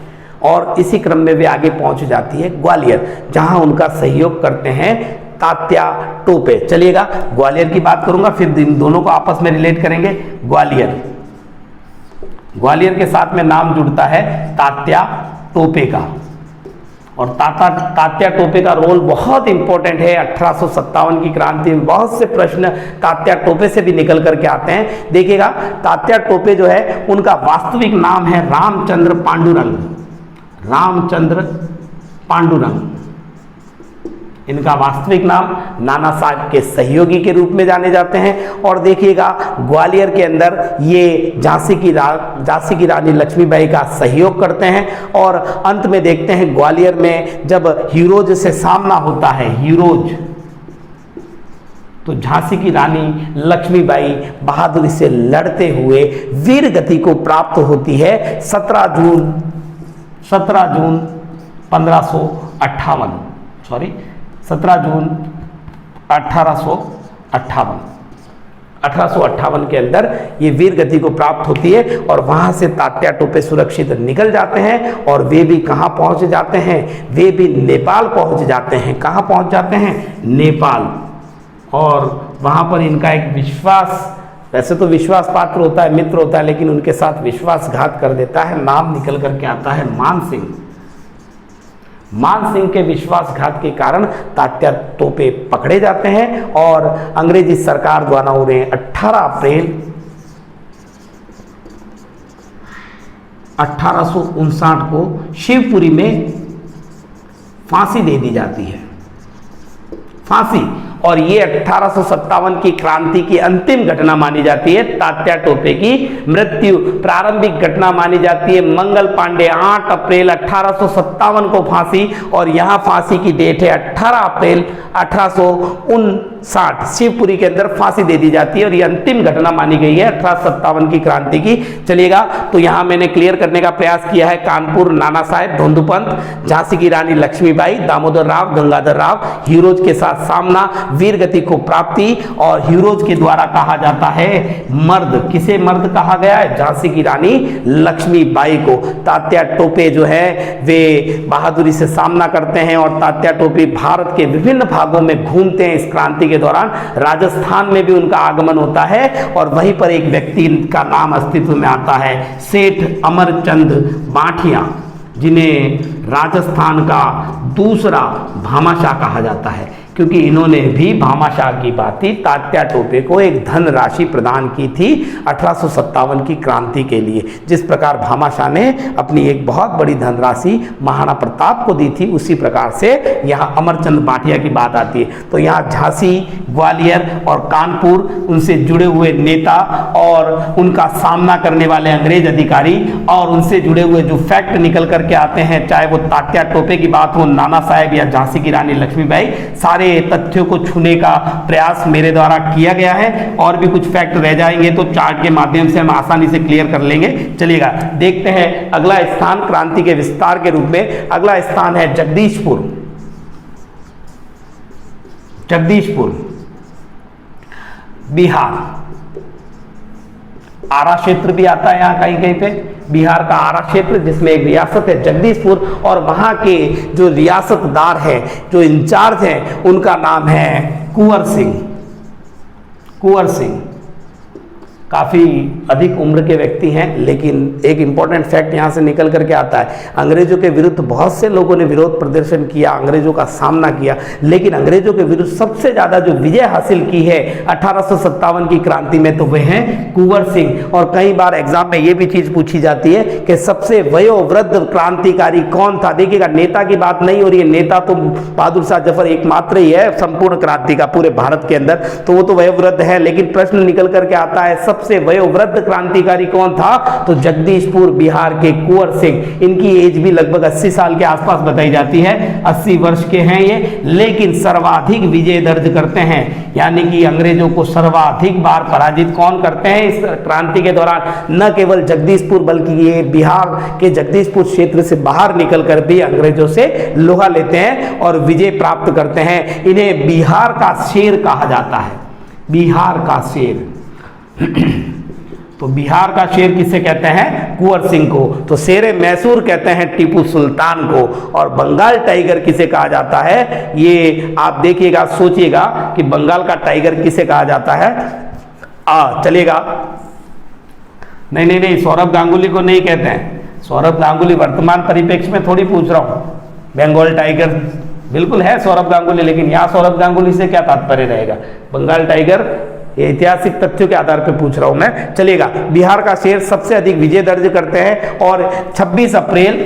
और इसी क्रम में वे आगे पहुंच जाती है ग्वालियर, जहां उनका सहयोग करते हैं तात्या टोपे। चलिएगा ग्वालियर की बात करूंगा, फिर इन दोनों को आपस में रिलेट करेंगे। ग्वालियर के साथ में नाम जुड़ता है तात्या टोपे का, और तात्या टोपे का रोल बहुत इंपॉर्टेंट है। 1857 की क्रांति में बहुत से प्रश्न तात्या टोपे से भी निकल करके आते हैं। देखिएगा तात्या टोपे जो है उनका वास्तविक नाम है रामचंद्र पांडुरंग। इनका वास्तविक नाम नाना साहब के सहयोगी के रूप में जाने जाते हैं। और देखिएगा ग्वालियर के अंदर ये झांसी की रानी लक्ष्मीबाई का सहयोग करते हैं और अंत में देखते हैं ग्वालियर में जब हीरोज से सामना होता है, तो झांसी की रानी लक्ष्मीबाई बहादुरी से लड़ते हुए वीर गति को प्राप्त होती है 17 जून 1858 के अंदर ये वीर गति को प्राप्त होती है और वहां से तात्या टोपे सुरक्षित निकल जाते हैं और वे भी कहां पहुंच जाते हैं? वे भी नेपाल पहुंच जाते हैं। कहां पहुंच जाते हैं? नेपाल। और वहां पर इनका एक विश्वास, वैसे तो विश्वास पात्र होता है, मित्र होता है, लेकिन उनके साथ विश्वासघात कर देता है। नाम निकल करके आता है मान सिंह के विश्वासघात के कारण तात्या टोपे पकड़े जाते हैं और अंग्रेजी सरकार द्वारा उन्हें 18 अप्रैल 1859 को शिवपुरी में फांसी दे दी जाती है। और ये 1857 की क्रांति की अंतिम घटना मानी जाती है। तात्या टोपे की मृत्यु प्रारंभिक घटना मानी जाती है। मंगल पांडे 8 अप्रैल 1857 को फांसी, और यहां फांसी की डेट है 18 अप्रैल 1859। शिवपुरी के अंदर फांसी दे दी जाती है और ये अंतिम घटना मानी गई है 1857 की क्रांति की। चलिएगा, तो यहां मैंने क्लियर करने का प्रयास किया है। कानपुर नाना साहेब, धोंदूपंत, झांसी की रानी लक्ष्मीबाई, दामोदर राव, गंगाधर राव, हीरोज के साथ सामना, वीर गति को प्राप्ति, और हीरोज के द्वारा कहा जाता है मर्द। किसे मर्द कहा गया है? झांसी की रानी लक्ष्मीबाई को। तात्या टोपे जो है वे बहादुरी से सामना करते हैं और तात्या टोपे भारत के विभिन्न भागों में घूमते हैं। इस क्रांति के दौरान राजस्थान में भी उनका आगमन होता है और वहीं पर एक व्यक्ति का नाम अस्तित्व में आता है, सेठ अमरचंद बाठिया, जिन्हें राजस्थान का दूसरा भामाशाह कहा जाता है, क्योंकि इन्होंने भी भामाशाह की भांति तात्या टोपे को एक धनराशि प्रदान की थी 1857 की क्रांति के लिए। जिस प्रकार भामाशाह ने अपनी एक बहुत बड़ी धनराशि महाराणा प्रताप को दी थी, उसी प्रकार से यहाँ अमरचंद बाठिया की बात आती है। तो यहाँ झांसी, ग्वालियर और कानपुर, उनसे जुड़े हुए नेता और उनका सामना करने वाले अंग्रेज अधिकारी और उनसे जुड़े हुए जो फैक्ट निकल करके आते हैं, चाहे वो तात्या टोपे की बात हो, नाना साहेब या झांसी की रानी लक्ष्मीबाई, सारे तथ्यों को छूने का प्रयास मेरे द्वारा किया गया है। और भी कुछ फैक्ट रह जाएंगे तो चार्ट के माध्यम से हम आसानी से क्लियर कर लेंगे। चलिएगा, देखते हैं अगला स्थान क्रांति के विस्तार के रूप में। अगला स्थान है जगदीशपुर। बिहार, आरा क्षेत्र भी आता है यहाँ कहीं कहीं पे। बिहार का आरा क्षेत्र, जिसमें एक रियासत है जगदीशपुर, और वहां के जो रियासतदार हैं, जो इंचार्ज हैं, उनका नाम है कुंवर सिंह। काफ़ी अधिक उम्र के व्यक्ति हैं, लेकिन एक इम्पॉर्टेंट फैक्ट यहाँ से निकल करके आता है, अंग्रेजों के विरुद्ध बहुत से लोगों ने विरोध प्रदर्शन किया, अंग्रेजों का सामना किया, लेकिन अंग्रेजों के विरुद्ध सबसे ज़्यादा जो विजय हासिल की है 1857 की क्रांति में, तो वे हैं कुंवर सिंह। और कई बार एग्जाम में ये भी चीज़ पूछी जाती है कि सबसे वयोवृद्ध क्रांतिकारी कौन था। देखिएगा, नेता की बात नहीं हो रही है, नेता तो बहादुर शाह जफर एकमात्र ही है संपूर्ण क्रांति का पूरे भारत के अंदर, तो वो तो वयोवृद्ध है, लेकिन प्रश्न निकल करके आता है सबसे वयोवृद्ध क्रांतिकारी कौन था, तो जगदीशपुर बिहार के कुंवर सिंह। इनकी एज भी लगभग 80 साल के आसपास बताई जाती है, 80 वर्ष के हैं ये, लेकिन सर्वाधिक विजय दर्ज करते हैं, यानी कि अंग्रेजों को सर्वाधिक बार पराजित कौन करते हैं इस क्रांति के दौरान। न केवल जगदीशपुर बल्कि ये बिहार के जगदीशपुर क्षेत्र से बाहर निकल कर भी अंग्रेजों से लोहा लेते हैं और विजय प्राप्त करते हैं। इन्हें बिहार का शेर कहा जाता है, बिहार का शेर। तो बिहार का शेर किसे कहते हैं? कुंवर सिंह को। तो शेरे मैसूर कहते हैं टीपू सुल्तान को। और बंगाल टाइगर किसे कहा जाता है, ये आप देखिएगा, सोचिएगा कि बंगाल का टाइगर किसे कहा जाता है। चलेगा, नहीं, सौरभ गांगुली को नहीं कहते हैं। सौरभ गांगुली वर्तमान परिप्रेक्ष्य में थोड़ी पूछ रहा हूं, बंगाल टाइगर बिल्कुल है सौरभ गांगुली, लेकिन यहां सौरभ गांगुली से क्या तात्पर्य रहेगा? बंगाल टाइगर ये ऐतिहासिक तथ्यों के आधार पर पूछ रहा हूं मैं। चलेगा, बिहार का शेर सबसे अधिक विजय दर्ज करते हैं और 26 अप्रैल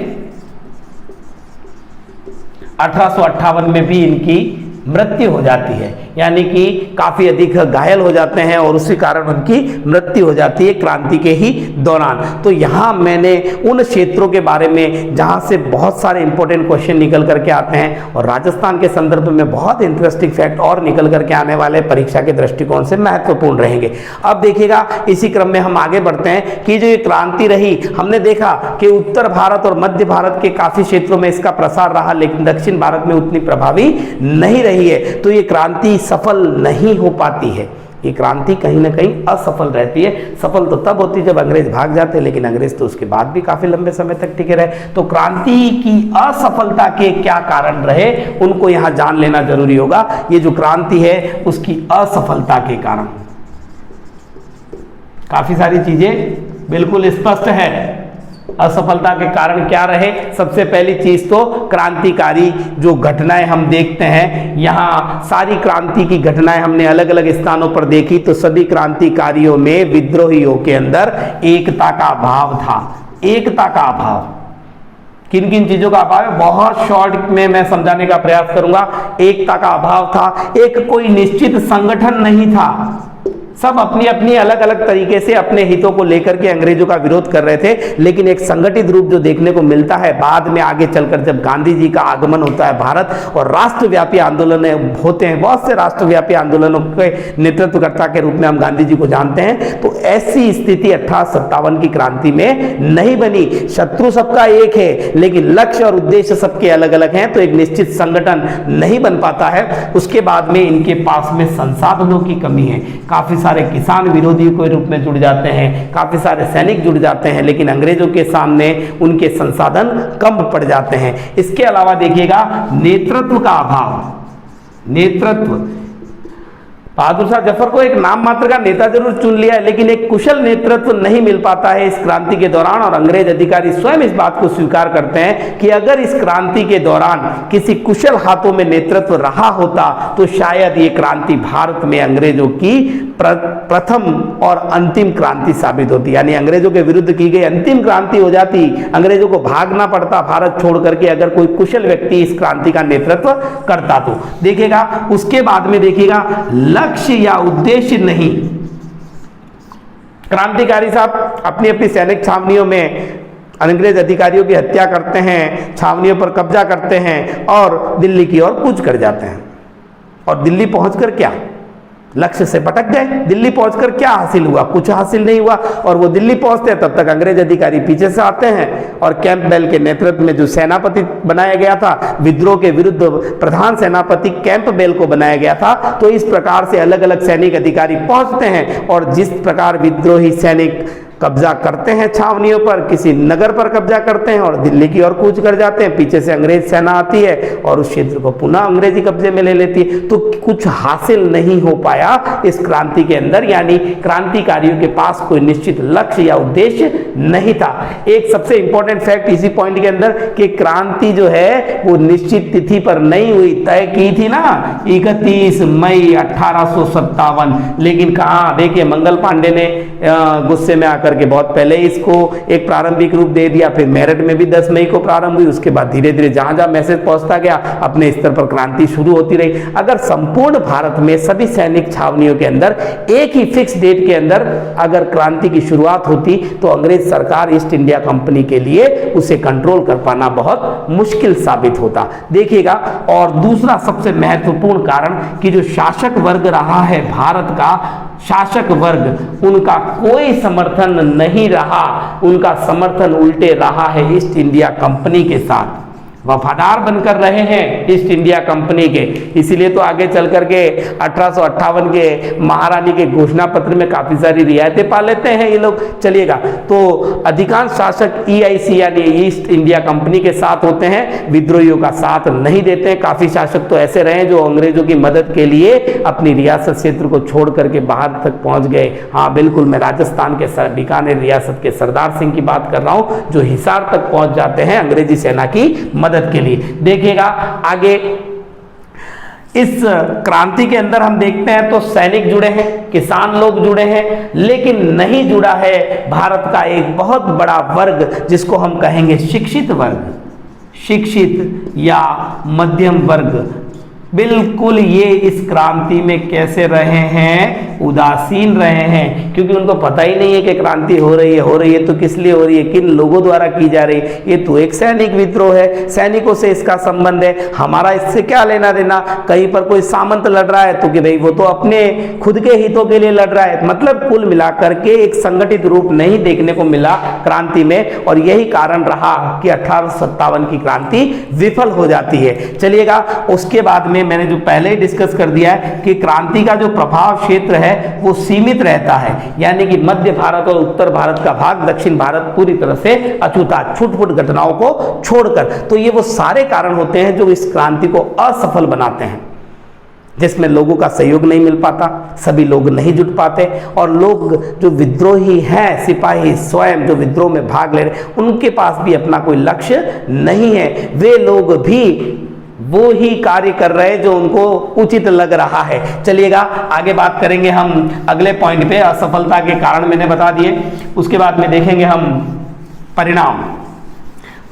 1858 में भी इनकी मृत्यु हो जाती है, यानी कि काफी अधिक घायल हो जाते हैं और उसी कारण उनकी मृत्यु हो जाती है क्रांति के ही दौरान। तो यहाँ मैंने उन क्षेत्रों के बारे में जहाँ से बहुत सारे इंपॉर्टेंट क्वेश्चन निकल करके आते हैं और राजस्थान के संदर्भ में बहुत इंटरेस्टिंग फैक्ट और निकल करके आने वाले परीक्षा के दृष्टिकोण से महत्वपूर्ण रहेंगे। अब देखिएगा, इसी क्रम में हम आगे बढ़ते हैं कि जो ये क्रांति रही, हमने देखा कि उत्तर भारत और मध्य भारत के काफी क्षेत्रों में इसका प्रसार रहा, लेकिन दक्षिण भारत में उतनी प्रभावी नहीं रही है। तो ये क्रांति सफल नहीं हो पाती है, ये क्रांति कहीं ना कहीं असफल रहती है। सफल तो तब होती जब अंग्रेज भाग जाते, लेकिन अंग्रेज तो उसके बाद भी काफी लंबे समय तक टिके रहे। तो क्रांति की असफलता के क्या कारण रहे, उनको यहां जान लेना जरूरी होगा। ये जो क्रांति है उसकी असफलता के कारण काफी सारी चीजें बिल्कुल स्पष्ट है। असफलता के कारण क्या रहे? सबसे पहली चीज तो क्रांतिकारी जो घटनाएं हम देखते हैं, यहाँ सारी क्रांति की घटनाएं हमने अलग अलग स्थानों पर देखी, तो सभी क्रांतिकारियों में विद्रोहियों के अंदर एकता का अभाव था। एकता का अभाव, किन किन चीजों का अभाव है बहुत शॉर्ट में मैं समझाने का प्रयास करूंगा। एकता का अभाव था, एक कोई निश्चित संगठन नहीं था, सब अपनी अपनी अलग अलग तरीके से अपने हितों को लेकर के अंग्रेजों का विरोध कर रहे थे, लेकिन एक संगठित रूप जो देखने को मिलता है बाद में आगे चलकर जब गांधी जी का आगमन होता है भारत और राष्ट्रव्यापी आंदोलन होते हैं, बहुत से राष्ट्रव्यापी आंदोलनों के नेतृत्वकर्ता के रूप में हम गांधी जी को जानते हैं। तो ऐसी स्थिति 1857 की क्रांति में नहीं बनी। शत्रु सबका एक है, लेकिन लक्ष्य और उद्देश्य सबके अलग अलग हैं, तो एक निश्चित संगठन नहीं बन पाता है। उसके बाद में इनके पास में संसाधनों की कमी है, काफी सारे किसान विरोधी के रूप में जुड़ जाते हैं, काफी सारे सैनिक जुड़ जाते हैं, लेकिन अंग्रेजों के सामने उनके संसाधन कम पड़ जाते हैं। इसके अलावा देखिएगा नेतृत्व का अभाव। नेतृत्व, बहादुर शाह जफर को एक नाम मात्र का नेता जरूर चुन लिया है, लेकिन एक कुशल नेतृत्व नहीं मिल पाता है इस क्रांति के दौरान। और अंग्रेज अधिकारी स्वयं इस बात को स्वीकार करते हैं कि अगर इस क्रांति के दौरान किसी कुशल हाथों में नेतृत्व रहा होता तो शायद ये क्रांति भारत में अंग्रेजों की प्रथम और अंतिम क्रांति साबित होती, यानी अंग्रेजों के विरुद्ध की गई अंतिम क्रांति हो जाती। अंग्रेजों को भागना पड़ता भारत छोड़ करके अगर कोई कुशल व्यक्ति इस क्रांति का नेतृत्व करता तो। देखिएगा, उसके बाद में देखिएगा लक्ष्य या उद्देश्य नहीं। क्रांतिकारी साहब अपनी अपनी सैनिक छावनियों में अंग्रेज अधिकारियों की हत्या करते हैं, छावनियों पर कब्जा करते हैं और दिल्ली की ओर कूच कर जाते हैं। और दिल्ली पहुंचकर क्या, लक्ष्य से भटक गए। दिल्ली पहुंचकर क्या हासिल हुआ? कुछ हासिल नहीं हुआ। और वो दिल्ली पहुंचते हैं तब तक अंग्रेज अधिकारी पीछे से आते हैं और कैंपबेल के नेतृत्व में जो सेनापति बनाया गया था, विद्रोह के विरुद्ध प्रधान सेनापति कैंपबेल को बनाया गया था। तो इस प्रकार से अलग अलग सैनिक अधिकारी पहुंचते हैं और जिस प्रकार विद्रोही सैनिक कब्जा करते हैं छावनियों पर, किसी नगर पर कब्जा करते हैं और दिल्ली की ओर कूच कर जाते हैं। पीछे से अंग्रेज सेना आती है और उस क्षेत्र को पुनः अंग्रेजी कब्जे में ले लेती है। तो कुछ हासिल नहीं हो पाया इस क्रांति के अंदर, यानी क्रांतिकारियों के पास कोई निश्चित लक्ष्य या उद्देश्य नहीं था। एक सबसे इंपॉर्टेंट फैक्ट इसी पॉइंट के अंदर कि क्रांति जो है वो निश्चित तिथि पर नहीं हुई, तय की थी ना 31 मई 1857, लेकिन कहाँ, देखिए मंगल पांडे ने गुस्से में आकर के बहुत पहले इसको एक प्रारंभिक रूप दे दिया, फिर मेरठ में भी 10 मई को प्रारंभ हुई, उसके बाद धीरे धीरे जहां जहां मैसेज पहुंचता गया अपने स्तर पर क्रांति शुरू होती रही। अगर संपूर्ण भारत में सभी सैनिक छावनियों के अंदर एक ही फिक्स डेट के अंदर अगर क्रांति की शुरुआत होती तो अंग्रेज सरकार ईस्ट इंडिया कंपनी के लिए उसे कंट्रोल कर पाना बहुत मुश्किल साबित होता। देखिएगा, और दूसरा सबसे महत्वपूर्ण कारण कि जो शासक वर्ग रहा है भारत का, शासक वर्ग, उनका कोई समर्थन नहीं रहा, उनका समर्थन उल्टे रहा है ईस्ट इंडिया कंपनी के साथ, वफादार बनकर रहे हैं ईस्ट इंडिया कंपनी के। इसीलिए तो आगे चल करके 1858 के महारानी के घोषणा पत्र में काफी सारी रियायतें पा लेते हैं ये लोग। चलिएगा, तो अधिकांश शासक EIC यानी ईस्ट इंडिया कंपनी के साथ होते हैं, विद्रोहियों का साथ नहीं देते हैं। काफी शासक तो ऐसे रहे जो अंग्रेजों की मदद के लिए अपनी रियासत क्षेत्र को छोड़ करके बाहर तक पहुंच गए। हाँ बिल्कुल, मैं राजस्थान के बीकानेर रियासत के सरदार सिंह की बात कर रहा हूं, जो हिसार तक पहुंच जाते हैं अंग्रेजी सेना की मदद के लिए। देखिएगा आगे इस क्रांति के अंदर हम देखते हैं तो सैनिक जुड़े हैं, किसान लोग जुड़े हैं, लेकिन नहीं जुड़ा है भारत का एक बहुत बड़ा वर्ग जिसको हम कहेंगे शिक्षित वर्ग, शिक्षित या मध्यम वर्ग। बिल्कुल ये इस क्रांति में कैसे रहे हैं, उदासीन रहे हैं, क्योंकि उनको पता ही नहीं है कि क्रांति हो रही है तो किस लिए हो रही है, किन लोगों द्वारा की जा रही है। ये तो एक सैनिक विद्रोह है, सैनिकों से इसका संबंध है, हमारा इससे क्या लेना देना। कहीं पर कोई सामंत लड़ रहा है तो कि भाई वो तो अपने खुद के हितों के लिए लड़ रहा है। मतलब कुल मिलाकर के एक संगठित रूप नहीं देखने को मिला क्रांति में, और यही कारण रहा कि 1857 की क्रांति विफल हो जाती है। चलिएगा, उसके बाद में मैंने जो पहले ही डिस्कस कर दिया है कि क्रांति का जो प्रभाव क्षेत्र है वो सीमित रहता है, यानी कि मध्य भारत और उत्तर भारत का भाग, दक्षिण भारत पूरी तरह से अछूता, छूट-फूट घटनाओं को छोड़कर। तो ये वो सारे कारण होते हैं जो इस क्रांति को असफल बनाते हैं, जिसमें लोगों का सहयोग नहीं मिल पाता, सभी लोग नहीं जुट पाते, और लोग जो विद्रोही हैं, सिपाही स्वयं जो विद्रोह में भाग ले रहे, उनके पास भी अपना कोई लक्ष्य नहीं है। वे लोग भी वो ही कार्य कर रहे हैं जो उनको उचित लग रहा है। चलिएगा, आगे बात करेंगे हम अगले पॉइंट पे, असफलता के कारण मैंने बता दिए। उसके बाद में देखेंगे हम परिणाम,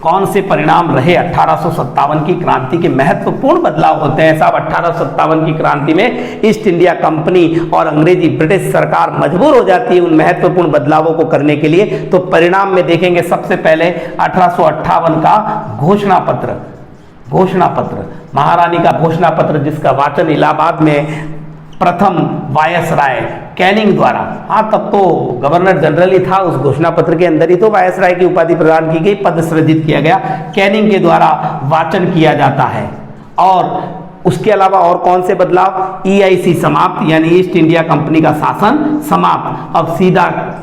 कौन से परिणाम रहे 1857 की क्रांति के। महत्वपूर्ण बदलाव होते हैं साहब 1857 की क्रांति में। ईस्ट इंडिया कंपनी और अंग्रेजी ब्रिटिश सरकार मजबूर हो जाती है उन महत्वपूर्ण बदलावों को करने के लिए। तो परिणाम में देखेंगे सबसे पहले 1858 का घोषणा पत्र, महारानी का घोषणा पत्र, जिसका वाचन इलाहाबाद में प्रथम वायसराय कैनिंग द्वारा, हाँ तब तो गवर्नर जनरल ही था, उस घोषणा पत्र के अंदर ही तो वायसराय की उपाधि प्रदान की गई, पद सृजित किया गया, कैनिंग के द्वारा वाचन किया जाता है। और उसके अलावा और कौन से बदलाव, EIC समाप्त, यानी ईस्ट इंडिया कंपनी का शासन समाप्त। अब सीधा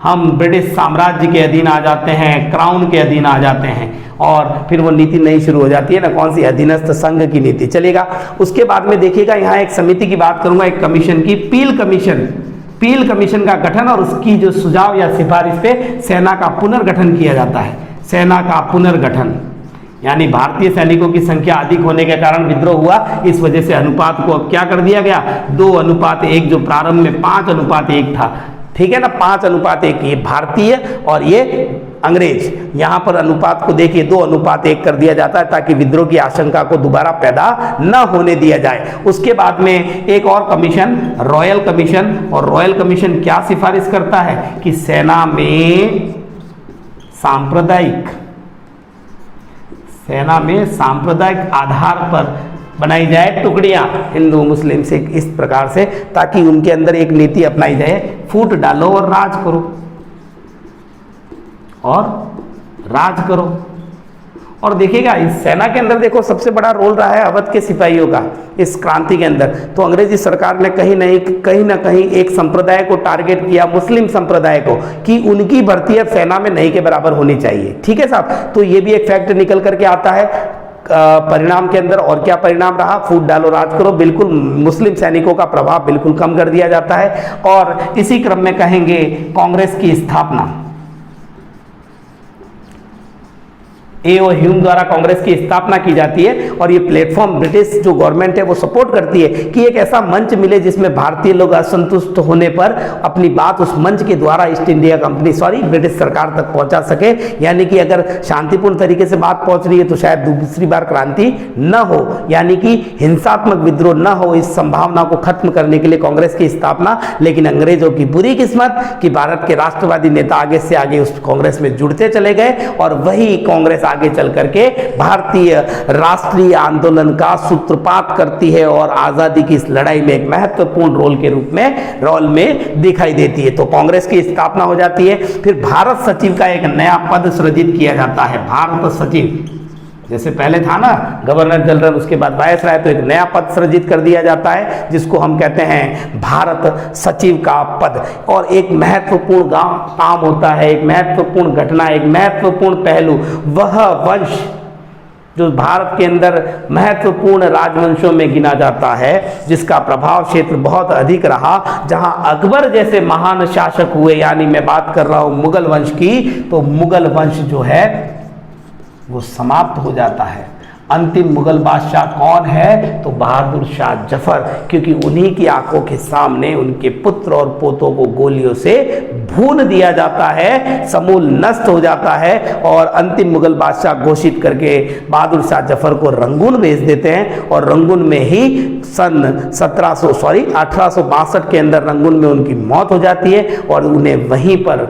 हम ब्रिटिश साम्राज्य के अधीन आ जाते हैं, क्राउन के अधीन आ जाते हैं, और फिर वो नीति नई शुरू हो जाती है ना, कौन सी, अधीनस्थ संघ की नीति। चलेगा, उसके बाद में देखिएगा यहाँ एक समिति की बात करूंगा, एक कमीशन की, पील कमीशन का गठन, और उसकी जो सुझाव या सिफारिश पे सेना का पुनर्गठन किया जाता है। सेना का पुनर्गठन यानी भारतीय सैनिकों की संख्या अधिक होने के कारण विद्रोह हुआ, इस वजह से अनुपात को अब क्या कर दिया गया, 2:1, जो प्रारंभ में 5:1 था, ठीक है ना, 5:1, ये भारतीय और ये अंग्रेज। यहां पर अनुपात को देखिए 2:1 कर दिया जाता है ताकि विद्रोह की आशंका को दोबारा पैदा न होने दिया जाए। उसके बाद में एक और कमीशन, रॉयल कमीशन, और रॉयल कमीशन क्या सिफारिश करता है कि सेना में सांप्रदायिक आधार पर बनाई जाए टुकड़ियां, हिंदू मुस्लिम सिख, इस प्रकार से, ताकि उनके अंदर एक नीति अपनाई जाए, फूट डालो और राज करो, और देखिएगा इस सेना के अंदर देखो सबसे बड़ा रोल रहा है अवध के सिपाहियों का इस क्रांति के अंदर। तो अंग्रेजी सरकार ने कहीं ना कहीं एक संप्रदाय को टारगेट किया, मुस्लिम संप्रदाय को, कि उनकी भर्ती अब सेना में नहीं के बराबर होनी चाहिए। ठीक है साहब, तो ये भी एक फैक्ट निकल करके आता है परिणाम के अंदर। और क्या परिणाम रहा? फूट डालो राज करो, बिल्कुल मुस्लिम सैनिकों का प्रभाव बिल्कुल कम कर दिया जाता है। और इसी क्रम में कहेंगे कांग्रेस की स्थापना, ए.ओ. ह्यूम द्वारा कांग्रेस की स्थापना की जाती है। और ये प्लेटफॉर्म ब्रिटिश जो गवर्नमेंट है वो सपोर्ट करती है कि एक ऐसा मंच मिले जिसमें भारतीय लोग असंतुष्ट होने पर अपनी बात उस मंच के द्वारा ईस्ट इंडिया कंपनी ब्रिटिश सरकार तक पहुंचा सके। यानी कि अगर शांतिपूर्ण तरीके से बात पहुंच रही है तो शायद दूसरी बार क्रांति न हो, यानी कि हिंसात्मक विद्रोह न हो। इस संभावना को खत्म करने के लिए कांग्रेस की स्थापना। लेकिन अंग्रेजों की बुरी किस्मत कि भारत के राष्ट्रवादी नेता आगे से आगे उस कांग्रेस में जुड़ते चले गए और वही कांग्रेस आगे चल करके भारतीय राष्ट्रीय आंदोलन का सूत्रपात करती है और आजादी की इस लड़ाई में एक महत्वपूर्ण रोल में दिखाई देती है। तो कांग्रेस की स्थापना हो जाती है। फिर भारत सचिव का एक नया पद सृजित किया जाता है। भारत सचिव, जैसे पहले था ना गवर्नर जनरल, उसके बाद वायसराय, तो एक नया पद सृजित कर दिया जाता है जिसको हम कहते हैं भारत सचिव का पद। और एक महत्वपूर्ण काम होता है, एक महत्वपूर्ण घटना, एक महत्वपूर्ण पहलू, वह वंश जो भारत के अंदर महत्वपूर्ण राजवंशों में गिना जाता है, जिसका प्रभाव क्षेत्र बहुत अधिक रहा, जहां अकबर जैसे महान शासक हुए। यानी मैं बात कर रहा हूं मुगल वंश की, तो मुगल वंश जो है वो समाप्त हो जाता है। अंतिम मुगल बादशाह कौन है? तो बहादुर शाह जफर, क्योंकि उन्हीं की आंखों के सामने उनके पुत्र और पोतों को गोलियों से भून दिया जाता है, समूल नष्ट हो जाता है और अंतिम मुगल बादशाह घोषित करके बहादुर शाह जफर को रंगून भेज देते हैं। और रंगून में ही सन 1862 के अंदर रंगून में उनकी मौत हो जाती है और उन्हें वहीं पर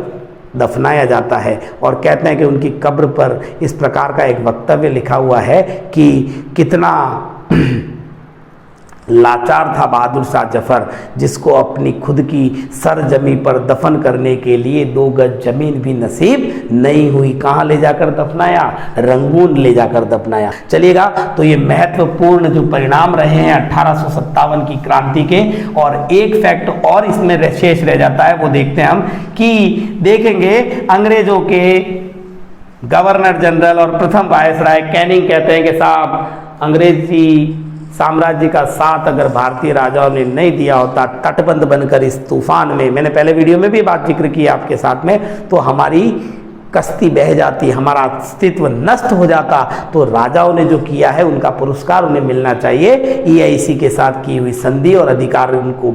दफनाया जाता है। और कहते हैं कि उनकी कब्र पर इस प्रकार का एक वक्तव्य लिखा हुआ है कि कितना लाचार था बहादुर शाह जफर, जिसको अपनी खुद की सरजमी पर दफन करने के लिए 2 गज जमीन भी नसीब नहीं हुई। कहाँ ले जाकर दफनाया? रंगून ले जाकर दफनाया। चलिएगा, तो ये महत्वपूर्ण जो परिणाम रहे हैं 1857 की क्रांति के। और एक फैक्ट और इसमें शेष रह जाता है, वो देखते हैं हम कि देखेंगे अंग्रेजों के गवर्नर जनरल और प्रथम वायसराय कैनिंग कहते हैं कि साहब अंग्रेजी साम्राज्य का साथ अगर भारतीय राजाओं ने नहीं दिया होता तटबंध बनकर इस तूफान में, मैंने पहले वीडियो में भी बात जिक्र की आपके साथ में, तो हमारी कश्ती बह जाती, हमारा अस्तित्व नष्ट हो जाता। तो राजाओं ने जो किया है उनका पुरस्कार उन्हें मिलना चाहिए। ईआईसी के साथ की हुई संधि और अधिकार उनको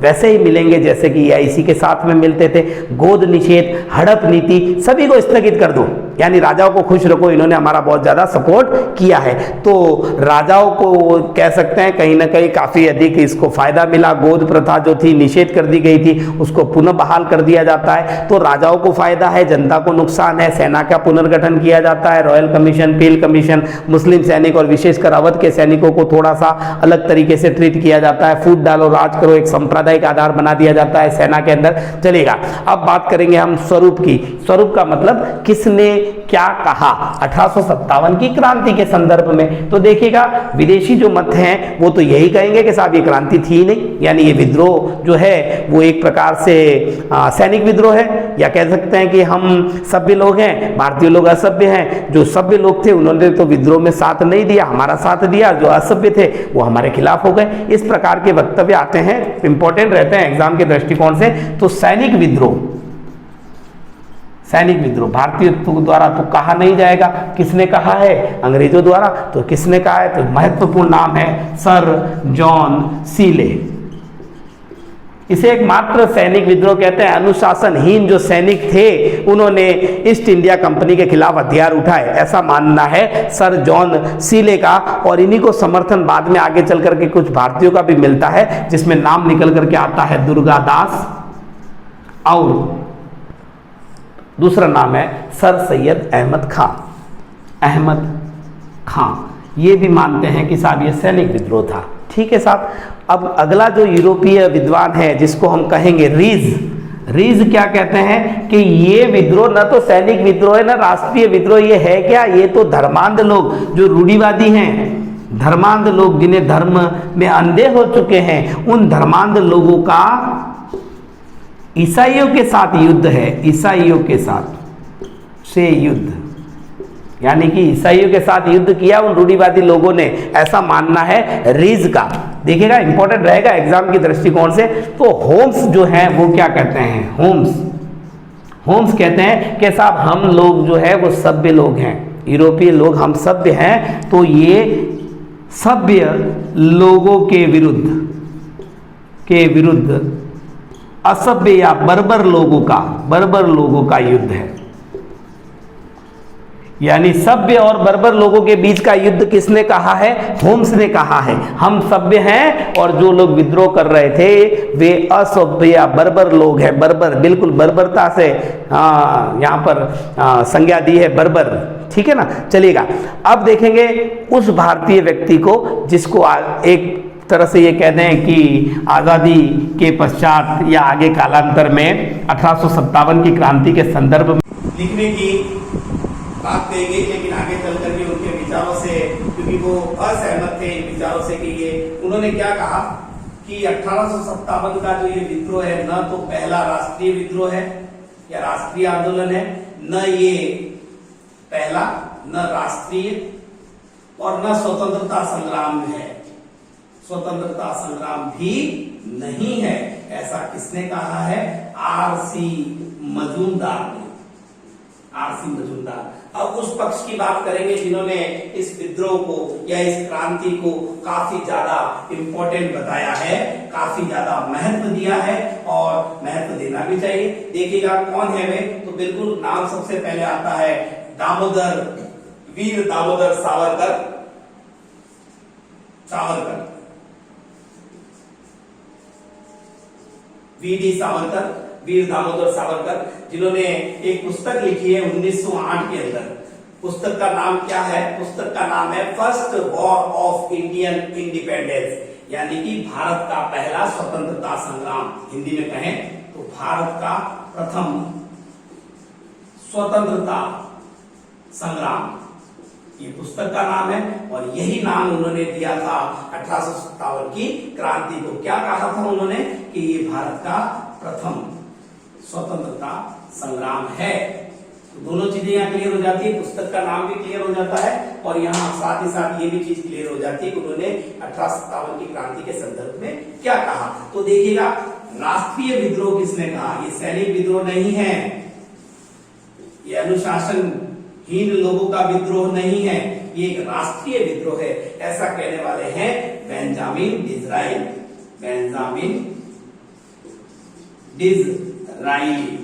वैसे ही मिलेंगे जैसे कि ईआईसी के साथ में मिलते थे। गोद निषेध, हड़प नीति, सभी को स्थगित कर दो, यानी राजाओं को खुश रखो, इन्होंने हमारा बहुत ज़्यादा सपोर्ट किया है। तो राजाओं को कह सकते हैं कहीं ना कहीं काफ़ी अधिक इसको फायदा मिला। गोद प्रथा जो थी निषेध कर दी गई थी, उसको पुनः बहाल कर दिया जाता है। तो राजाओं को फायदा है, जनता को नुकसान है। सेना का पुनर्गठन किया जाता है, रॉयल कमीशन, फील्ड कमीशन, मुस्लिम सैनिक और विशेषकर अवध के सैनिकों को थोड़ा सा अलग तरीके से ट्रीट किया जाता है। फूट डालो राज करो एक सांप्रदायिक आधार बना दिया जाता है सेना के अंदर। चलेगा, अब बात करेंगे हम स्वरूप की। स्वरूप का मतलब किसने क्या कहा 1857 की क्रांति के संदर्भ में। तो देखिएगा विदेशी जो मत हैं वो तो यही कहेंगे कि साहब ये क्रांति थी नहीं, यानी ये विद्रोह जो है वो एक प्रकार से सैनिक विद्रोह है, या कह सकते हैं कि हम सभ्य लोग हैं, भारतीय लोग असभ्य हैं। जो सभ्य लोग थे उन्होंने तो विद्रोह में साथ नहीं दिया, हमारा साथ दिया। जो असभ्य थे वो हमारे खिलाफ हो गए। इस प्रकार के वक्तव्य आते हैं, इंपॉर्टेंट रहते हैं एग्जाम के दृष्टिकोण से। तो सैनिक विद्रोह भारतीय द्वारा तो कहा नहीं जाएगा। किसने कहा है? अंग्रेजों द्वारा। तो किसने कहा है? तो महत्वपूर्ण नाम है सर जॉन सीले। इसे एकमात्र सैनिक विद्रोह कहते हैं। अनुशासनहीन जो सैनिक थे उन्होंने ईस्ट इंडिया कंपनी के खिलाफ हथियार उठाए, ऐसा मानना है सर जॉन सीले का। और इन्हीं को समर्थन बाद में आगे चल करके कुछ भारतीयों का भी मिलता है, जिसमें नाम निकल करके आता है दुर्गादास, और दूसरा नाम है सर सैयद अहमद खां। ये भी मानते हैं कि साहब ये सैनिक विद्रोह था। ठीक है साहब। अब अगला जो यूरोपीय विद्वान है जिसको हम कहेंगे रीज क्या कहते हैं कि ये विद्रोह न तो सैनिक विद्रोह है, न राष्ट्रीय विद्रोह, ये है क्या, ये तो धर्मांध लोग जो रूढ़िवादी हैं, धर्मांध लोग जिन्हें धर्म में अंधे हो चुके हैं, उन धर्मांध लोगों का ईसाइयों के साथ युद्ध है, ईसाइयों के साथ से युद्ध, यानी कि ईसाइयों के साथ युद्ध किया उन रूढ़िवादी लोगों ने, ऐसा मानना है रीज का। देखिएगा, इंपॉर्टेंट रहेगा एग्जाम की दृष्टिकोण से। तो होम्स जो है वो क्या कहते हैं, होम्स कहते हैं कि साहब हम लोग जो है वो सभ्य लोग हैं, यूरोपीय लोग हम सभ्य हैं, तो ये सभ्य लोगों के विरुद्ध असभ्य या बर्बर लोगों का युद्ध है। यानी सभ्य और बर्बर लोगों के बीच का युद्ध किसने कहा है, होम्स ने कहा है। हम सभ्य हैं और जो लोग विद्रोह कर रहे थे वे असभ्य या बर्बर लोग हैं। बर्बर, बिल्कुल बर्बरता से यहाँ पर संज्ञा दी है, बर्बर, ठीक है ना। चलिएगा, अब देखेंगे उस भारतीय व्यक्ति को जिसको एक तरह से ये कहते हैं कि आज़ादी के पश्चात या आगे कालांतर में 1857 की क्रांति के संदर्भ में लिखने की बात कही गई, लेकिन आगे चल करके उनके विचारों से, क्योंकि वो असहमत थे इन विचारों से, कि ये उन्होंने क्या कहा कि 1857 का जो ये विद्रोह है, न तो पहला राष्ट्रीय विद्रोह है या राष्ट्रीय आंदोलन है, न ये पहला, न राष्ट्रीय और न स्वतंत्रता संग्राम है, स्वतंत्रता संग्राम भी नहीं है। ऐसा किसने कहा है, आरसी मजूमदार ने, आरसी मजूमदार। अब उस पक्ष की बात करेंगे जिन्होंने इस विद्रोह को या इस क्रांति को काफी ज्यादा इंपॉर्टेंट बताया है, काफी ज्यादा महत्व दिया है और महत्व देना भी चाहिए। देखिएगा कौन है वे, तो बिल्कुल नाम सबसे पहले आता है दामोदर, वीर दामोदर सावरकर, वीडी सावरकर, वीर दामोदर सावरकर, जिन्होंने एक पुस्तक लिखी है 1908 के अंदर। पुस्तक का नाम क्या है, पुस्तक का नाम है first war of Indian independence, यानी कि भारत का पहला स्वतंत्रता संग्राम। हिंदी में कहें तो भारत का प्रथम स्वतंत्रता संग्राम, ये पुस्तक का नाम है। और यही नाम उन्होंने दिया था 1857 की क्रांति को। क्या कहा था उन्होंने कि ये भारत का प्रथम स्वतंत्रता संग्राम है। तो दोनों चीजें यहाँ क्लियर हो जाती है, पुस्तक का नाम भी क्लियर हो जाता है और यहाँ साथ ही साथ ये भी चीज क्लियर हो जाती है कि उन्होंने 1857 की क्रांति के संदर्भ में क्या कहा। तो देखिएगा, राष्ट्रीय विद्रोह किसने कहा, ये सैनिक विद्रोह नहीं है, ये अनुशासनहीन लोगों का विद्रोह नहीं है, ये एक राष्ट्रीय विद्रोह है। ऐसा कहने वाले हैं बेंजामिन डिज़राइली, बेंजामिन डिज़राइली।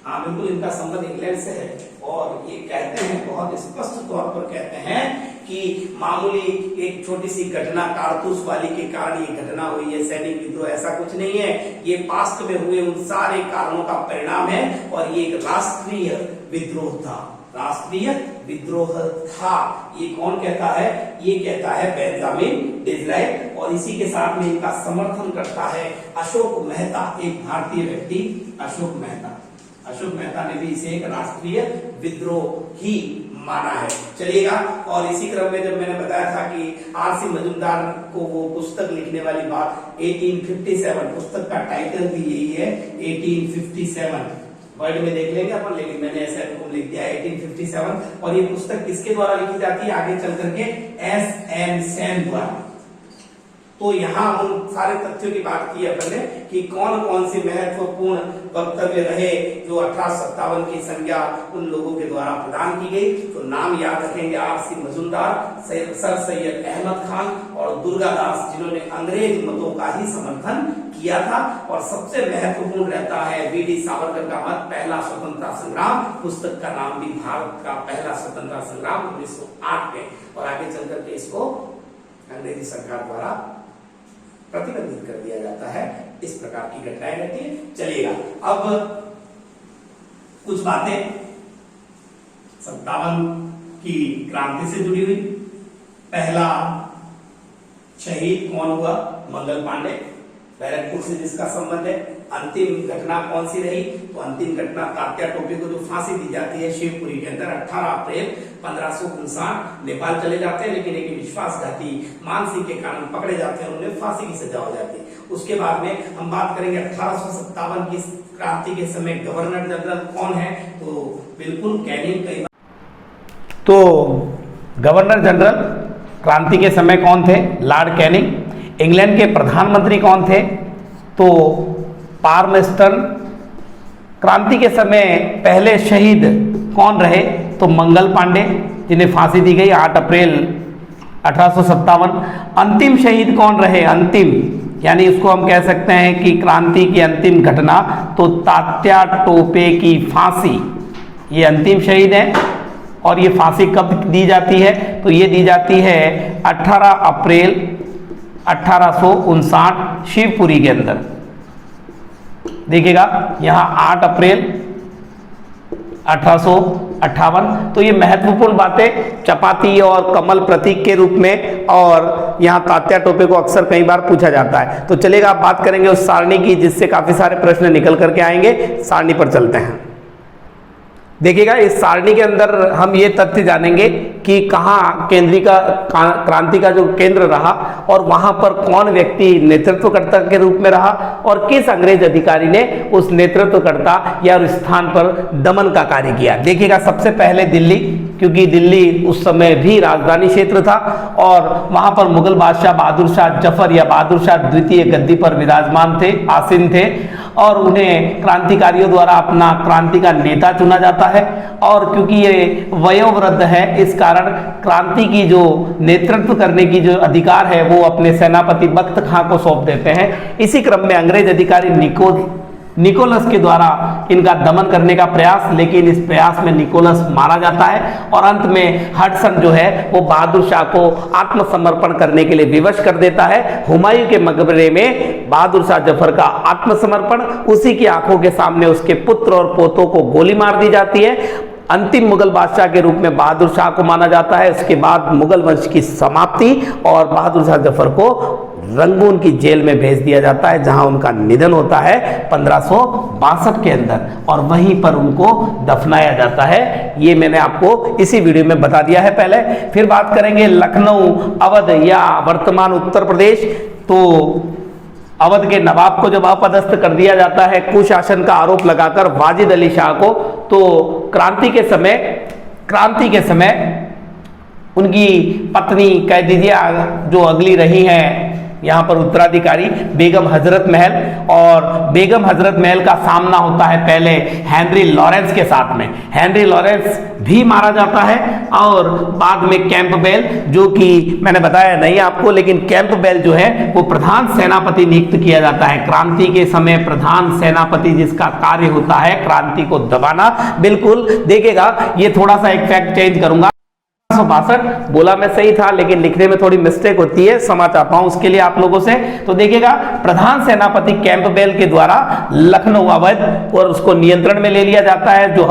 हाँ बिल्कुल, इनका संबंध इंग्लैंड से है और ये कहते हैं, बहुत स्पष्ट तौर पर कहते हैं कि मामूली एक छोटी सी घटना कारतूस वाली के कारण ये घटना हुई है, सैनिक विद्रोह ऐसा कुछ नहीं है। ये पास्ट में हुए उन सारे कारणों का परिणाम है और ये एक राष्ट्रीय विद्रोह था, राष्ट्रीय विद्रोह था। ये कौन कहता है, ये कहता है बेंजामिन डिज़राइली। और इसी के साथ में इनका समर्थन करता है अशोक मेहता, एक भारतीय व्यक्ति अशोक मेहता। अशोक मेहता ने भी इसे एक राष्ट्रीय विद्रोह ही माना है। चलिएगा, और इसी क्रम में जब मैंने बताया था कि आरसी मजूमदार को वो पुस्तक लिखने वाली बात 1857, पुस्तक का टाइटल भी यही है 1857, वर्ड में देख लेंगे अपन, लेकिन मैंने ऐसे लिख दिया 1857। और ये पुस्तक किसके द्वारा लिखी जाती है, आगे चल करके एस.एन. सेन द्वारा। तो यहाँ उन सारे तथ्यों की बात की अपन ने कि कौन कौन से महत्वपूर्ण वक्तव्य रहे जो 1857 की संज्ञा उन लोगों के द्वारा प्रदान की गई। तो नाम याद रखेंगे, आरसी मजूमदार, सर सैयद अहमद खान और दुर्गादास, जिन्होंने अंग्रेज मतों का ही समर्थन किया था। और सबसे महत्वपूर्ण रहता है वीडी सावरकर का मत, पहला स्वतंत्रता संग्राम। पुस्तक का नाम भी भारत का पहला स्वतंत्रता संग्राम 1908 में, और आगे चल करके इसको अंग्रेजी सरकार द्वारा प्रतिबंधित कर दिया जाता है। इस प्रकार की घटनाएं रहती है। चलिएगा, अब कुछ बातें 57 की क्रांति से जुड़ी हुई। पहला शहीद कौन हुआ, मंगल पांडे, बैरकपुर से जिसका संबंध है। अंतिम घटना कौन सी रही? तो अंतिम घटना तात्या टोपे को जो फांसी दी जाती है शिवपुरी के अंदर 18 अप्रैल 1559। नेपाल चले जाते हैं, लेकिन एक विश्वासघाती मानसिंह के कारण पकड़े जाते हैं, उन्हें फांसी की सजा हो जाती है। उसके बाद में हम बात करेंगे 1857 की क्रांति के समय गवर्नर जनरल कौन है? तो बिल्कुल कैनिंग। तो गवर्नर जनरल क्रांति के समय कौन थे? Lord Canning. इंग्लैंड के प्रधानमंत्री कौन थे? तो पाल्मर्स्टन। क्रांति के समय पहले शहीद कौन रहे? तो मंगल पांडे, जिन्हें फांसी दी गई 8 अप्रैल 1857। अंतिम शहीद कौन रहे? अंतिम यानी उसको हम कह सकते हैं कि क्रांति की अंतिम घटना, तो तात्या टोपे की फांसी, ये अंतिम शहीद है। और ये फांसी कब दी जाती है? तो ये दी जाती है 18 अप्रैल 1859 शिवपुरी के अंदर। देखिएगा यहाँ 8 अप्रैल 1858। तो ये महत्वपूर्ण बातें चपाती और कमल प्रतीक के रूप में, और यहाँ तात्या टोपे को अक्सर कई बार पूछा जाता है। तो चलेगा, आप बात करेंगे उस सारणी की जिससे काफी सारे प्रश्न निकल करके आएंगे। सारणी पर चलते हैं। देखिएगा, इस सारणी के अंदर हम ये तथ्य जानेंगे कि कहाँ क्रांति का जो केंद्र रहा और वहां पर कौन व्यक्ति नेतृत्वकर्ता के रूप में रहा और किस अंग्रेज अधिकारी ने उस नेतृत्वकर्ता या उस स्थान पर दमन का कार्य किया। देखिएगा, सबसे पहले दिल्ली, क्योंकि दिल्ली उस समय भी राजधानी क्षेत्र था और वहां पर मुगल बादशाह बहादुर शाह जफर या बहादुर शाह द्वितीय गद्दी पर विराजमान थे, आसीन थे, और उन्हें क्रांतिकारियों द्वारा अपना क्रांति का नेता चुना जाता है। और क्योंकि ये वयोवृद्ध है, इस कारण क्रांति की जो नेतृत्व करने की जो अधिकार है वो अपने सेनापति बख्त खां को सौंप देते हैं। इसी क्रम में अंग्रेज अधिकारी निकोलस के द्वारा इनका दमन करने का प्रयास, लेकिन इस प्रयास में निकोलस मारा जाता है और अंत में हडसन जो है वो बहादुर शाह को आत्मसमर्पण करने के लिए विवश कर देता है। हुमायूं के मकबरे में बहादुर शाह जफर का आत्मसमर्पण, उसी की आंखों के सामने उसके पुत्र और पोतों को गोली मार दी जाती है। अंतिम मुगल बादशाह के रूप में बहादुर शाह को माना जाता है। उसके बाद मुगल वंश की समाप्ति और बहादुर शाह जफर को रंगून की जेल में भेज दिया जाता है, जहां उनका निधन होता है 1562 के अंदर, और वहीं पर उनको दफनाया जाता है। ये मैंने आपको इसी वीडियो में बता दिया है पहले। फिर बात करेंगे लखनऊ, अवध या वर्तमान उत्तर प्रदेश। तो अवध के नवाब को जब अपदस्थ कर दिया जाता है कुशासन का आरोप लगाकर वाजिद अली शाह को, तो क्रांति के समय उनकी पत्नी, कह दीजिए जो अगली रही हैं यहाँ पर उत्तराधिकारी, बेगम हजरत महल, और बेगम हजरत महल का सामना होता है पहले हेनरी लॉरेंस के साथ में। हेनरी लॉरेंस भी मारा जाता है और बाद में कैंपबेल, जो कि मैंने बताया नहीं आपको, लेकिन कैंपबेल जो है वो प्रधान सेनापति नियुक्त किया जाता है। क्रांति के समय प्रधान सेनापति जिसका कार्य होता है क्रांति को दबाना। बिल्कुल देखिएगा, ये थोड़ा सा एक फैक्ट चेंज करूंगा। 1862 बोला मैं सही था, लेकिन लिखने में थोड़ी मिस्टेक होती है, क्षमा चाहता हूं उसके लिए आप लोगों से। तो देखिएगा, प्रधान सेनापति कैंपबेल के द्वारा लखनऊ अवध और उसको नियंत्रण में ले लिया जाता है। जो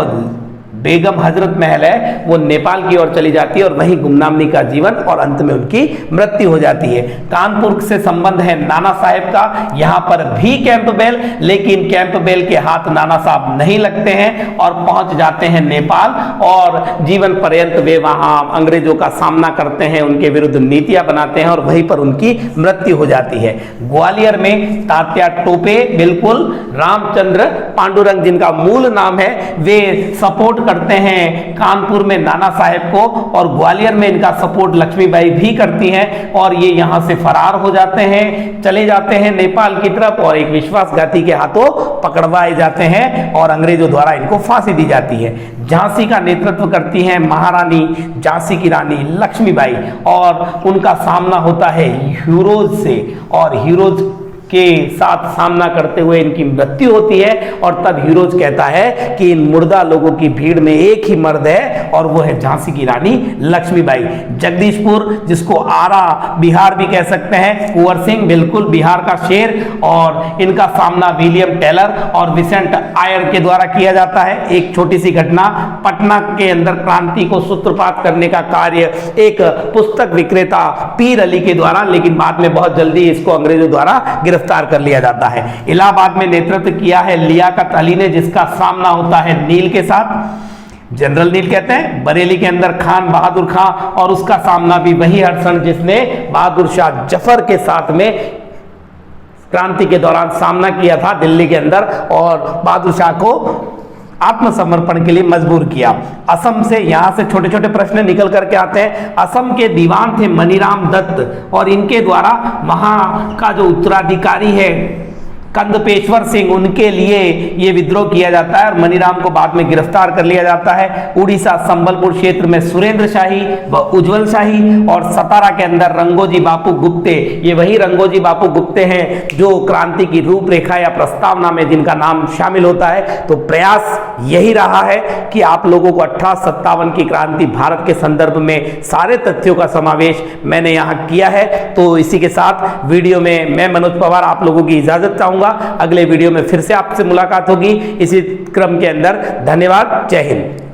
बेगम हजरत महल है वो नेपाल की ओर चली जाती है और वहीं गुमनामी का जीवन, और अंत में उनकी मृत्यु हो जाती है। कानपुर से संबंध है नाना साहेब का, यहां पर भी कैंपबेल, लेकिन कैंपबेल के हाथ नाना साहब नहीं लगते हैं और पहुंच जाते हैं नेपाल, और जीवन पर्यंत वे वहां अंग्रेजों का सामना करते हैं, उनके विरुद्ध नीतियां बनाते हैं और वहीं पर उनकी मृत्यु हो जाती है। ग्वालियर में तात्या टोपे, बिल्कुल रामचंद्र पांडुरंग जिनका मूल नाम है, वे सपोर्ट करते हैं कानपुर में नाना साहेब को, और ग्वालियर में इनका सपोर्ट लक्ष्मीबाई भी करती हैं, और ये यहां से फरार हो जाते हैं, चले जाते हैं नेपाल की तरफ, और एक विश्वासघाती के हाथों पकड़वाए जाते हैं और अंग्रेजों द्वारा इनको फांसी दी जाती है। झांसी का नेतृत्व करती हैं महारानी झांसी की रानी लक्ष्मीबाई, और उनका सामना होता है हीरोज से, और हीरोज के साथ सामना करते हुए इनकी मृत्यु होती है। और तब हीरोज कहता है कि इन मुर्दा लोगों की भीड़ में एक ही मर्द है, और वो है झांसी की रानी लक्ष्मीबाई। जगदीशपुर, जिसको आरा बिहार भी कह सकते हैं, कुंवर सिंह, बिल्कुल बिहार का शेर, और इनका सामना विलियम टेलर और विसेंट आयर के द्वारा किया जाता है। एक छोटी सी घटना, पटना के अंदर क्रांति को सूत्रपात करने का कार्य एक पुस्तक विक्रेता पीर अली के द्वारा, लेकिन बाद में बहुत जल्दी इसको अंग्रेजों द्वारा गिरफ्तार कर लिया जाता है। इलाहाबाद में नेतृत्व किया है लियाकत अली ने, जिसका सामना होता है नील के साथ, जनरल नील कहते हैं। बरेली के अंदर खान बहादुर खां, और उसका सामना भी वही हडसन जिसने बहादुर शाह जफर के साथ में क्रांति के दौरान सामना किया था दिल्ली के अंदर, और बहादुर शाह को आत्मसमर्पण के लिए मजबूर किया। असम से, यहां से छोटे छोटे प्रश्न निकल करके आते हैं। असम के दीवान थे मनीराम दत्त, और इनके द्वारा वहां का जो उत्तराधिकारी है कंदपेश्वर सिंह, उनके लिए ये विद्रोह किया जाता है और मनीराम को बाद में गिरफ्तार कर लिया जाता है। उड़ीसा संबलपुर क्षेत्र में सुरेंद्र शाही व उज्जवल शाही, और सतारा के अंदर रंगोजी बापू गुप्ते, ये वही रंगोजी बापू गुप्ते हैं जो क्रांति की रूपरेखा या प्रस्तावना में जिनका नाम शामिल होता है। तो प्रयास यही रहा है कि आप लोगों को 1857 की क्रांति भारत के संदर्भ में सारे तथ्यों का समावेश मैंने यहाँ किया है। तो इसी के साथ वीडियो में मैं मनोज पवार आप लोगों की इजाजत चाहूंगा। अगले वीडियो में फिर से आपसे मुलाकात होगी इसी क्रम के अंदर। धन्यवाद, जय हिंद।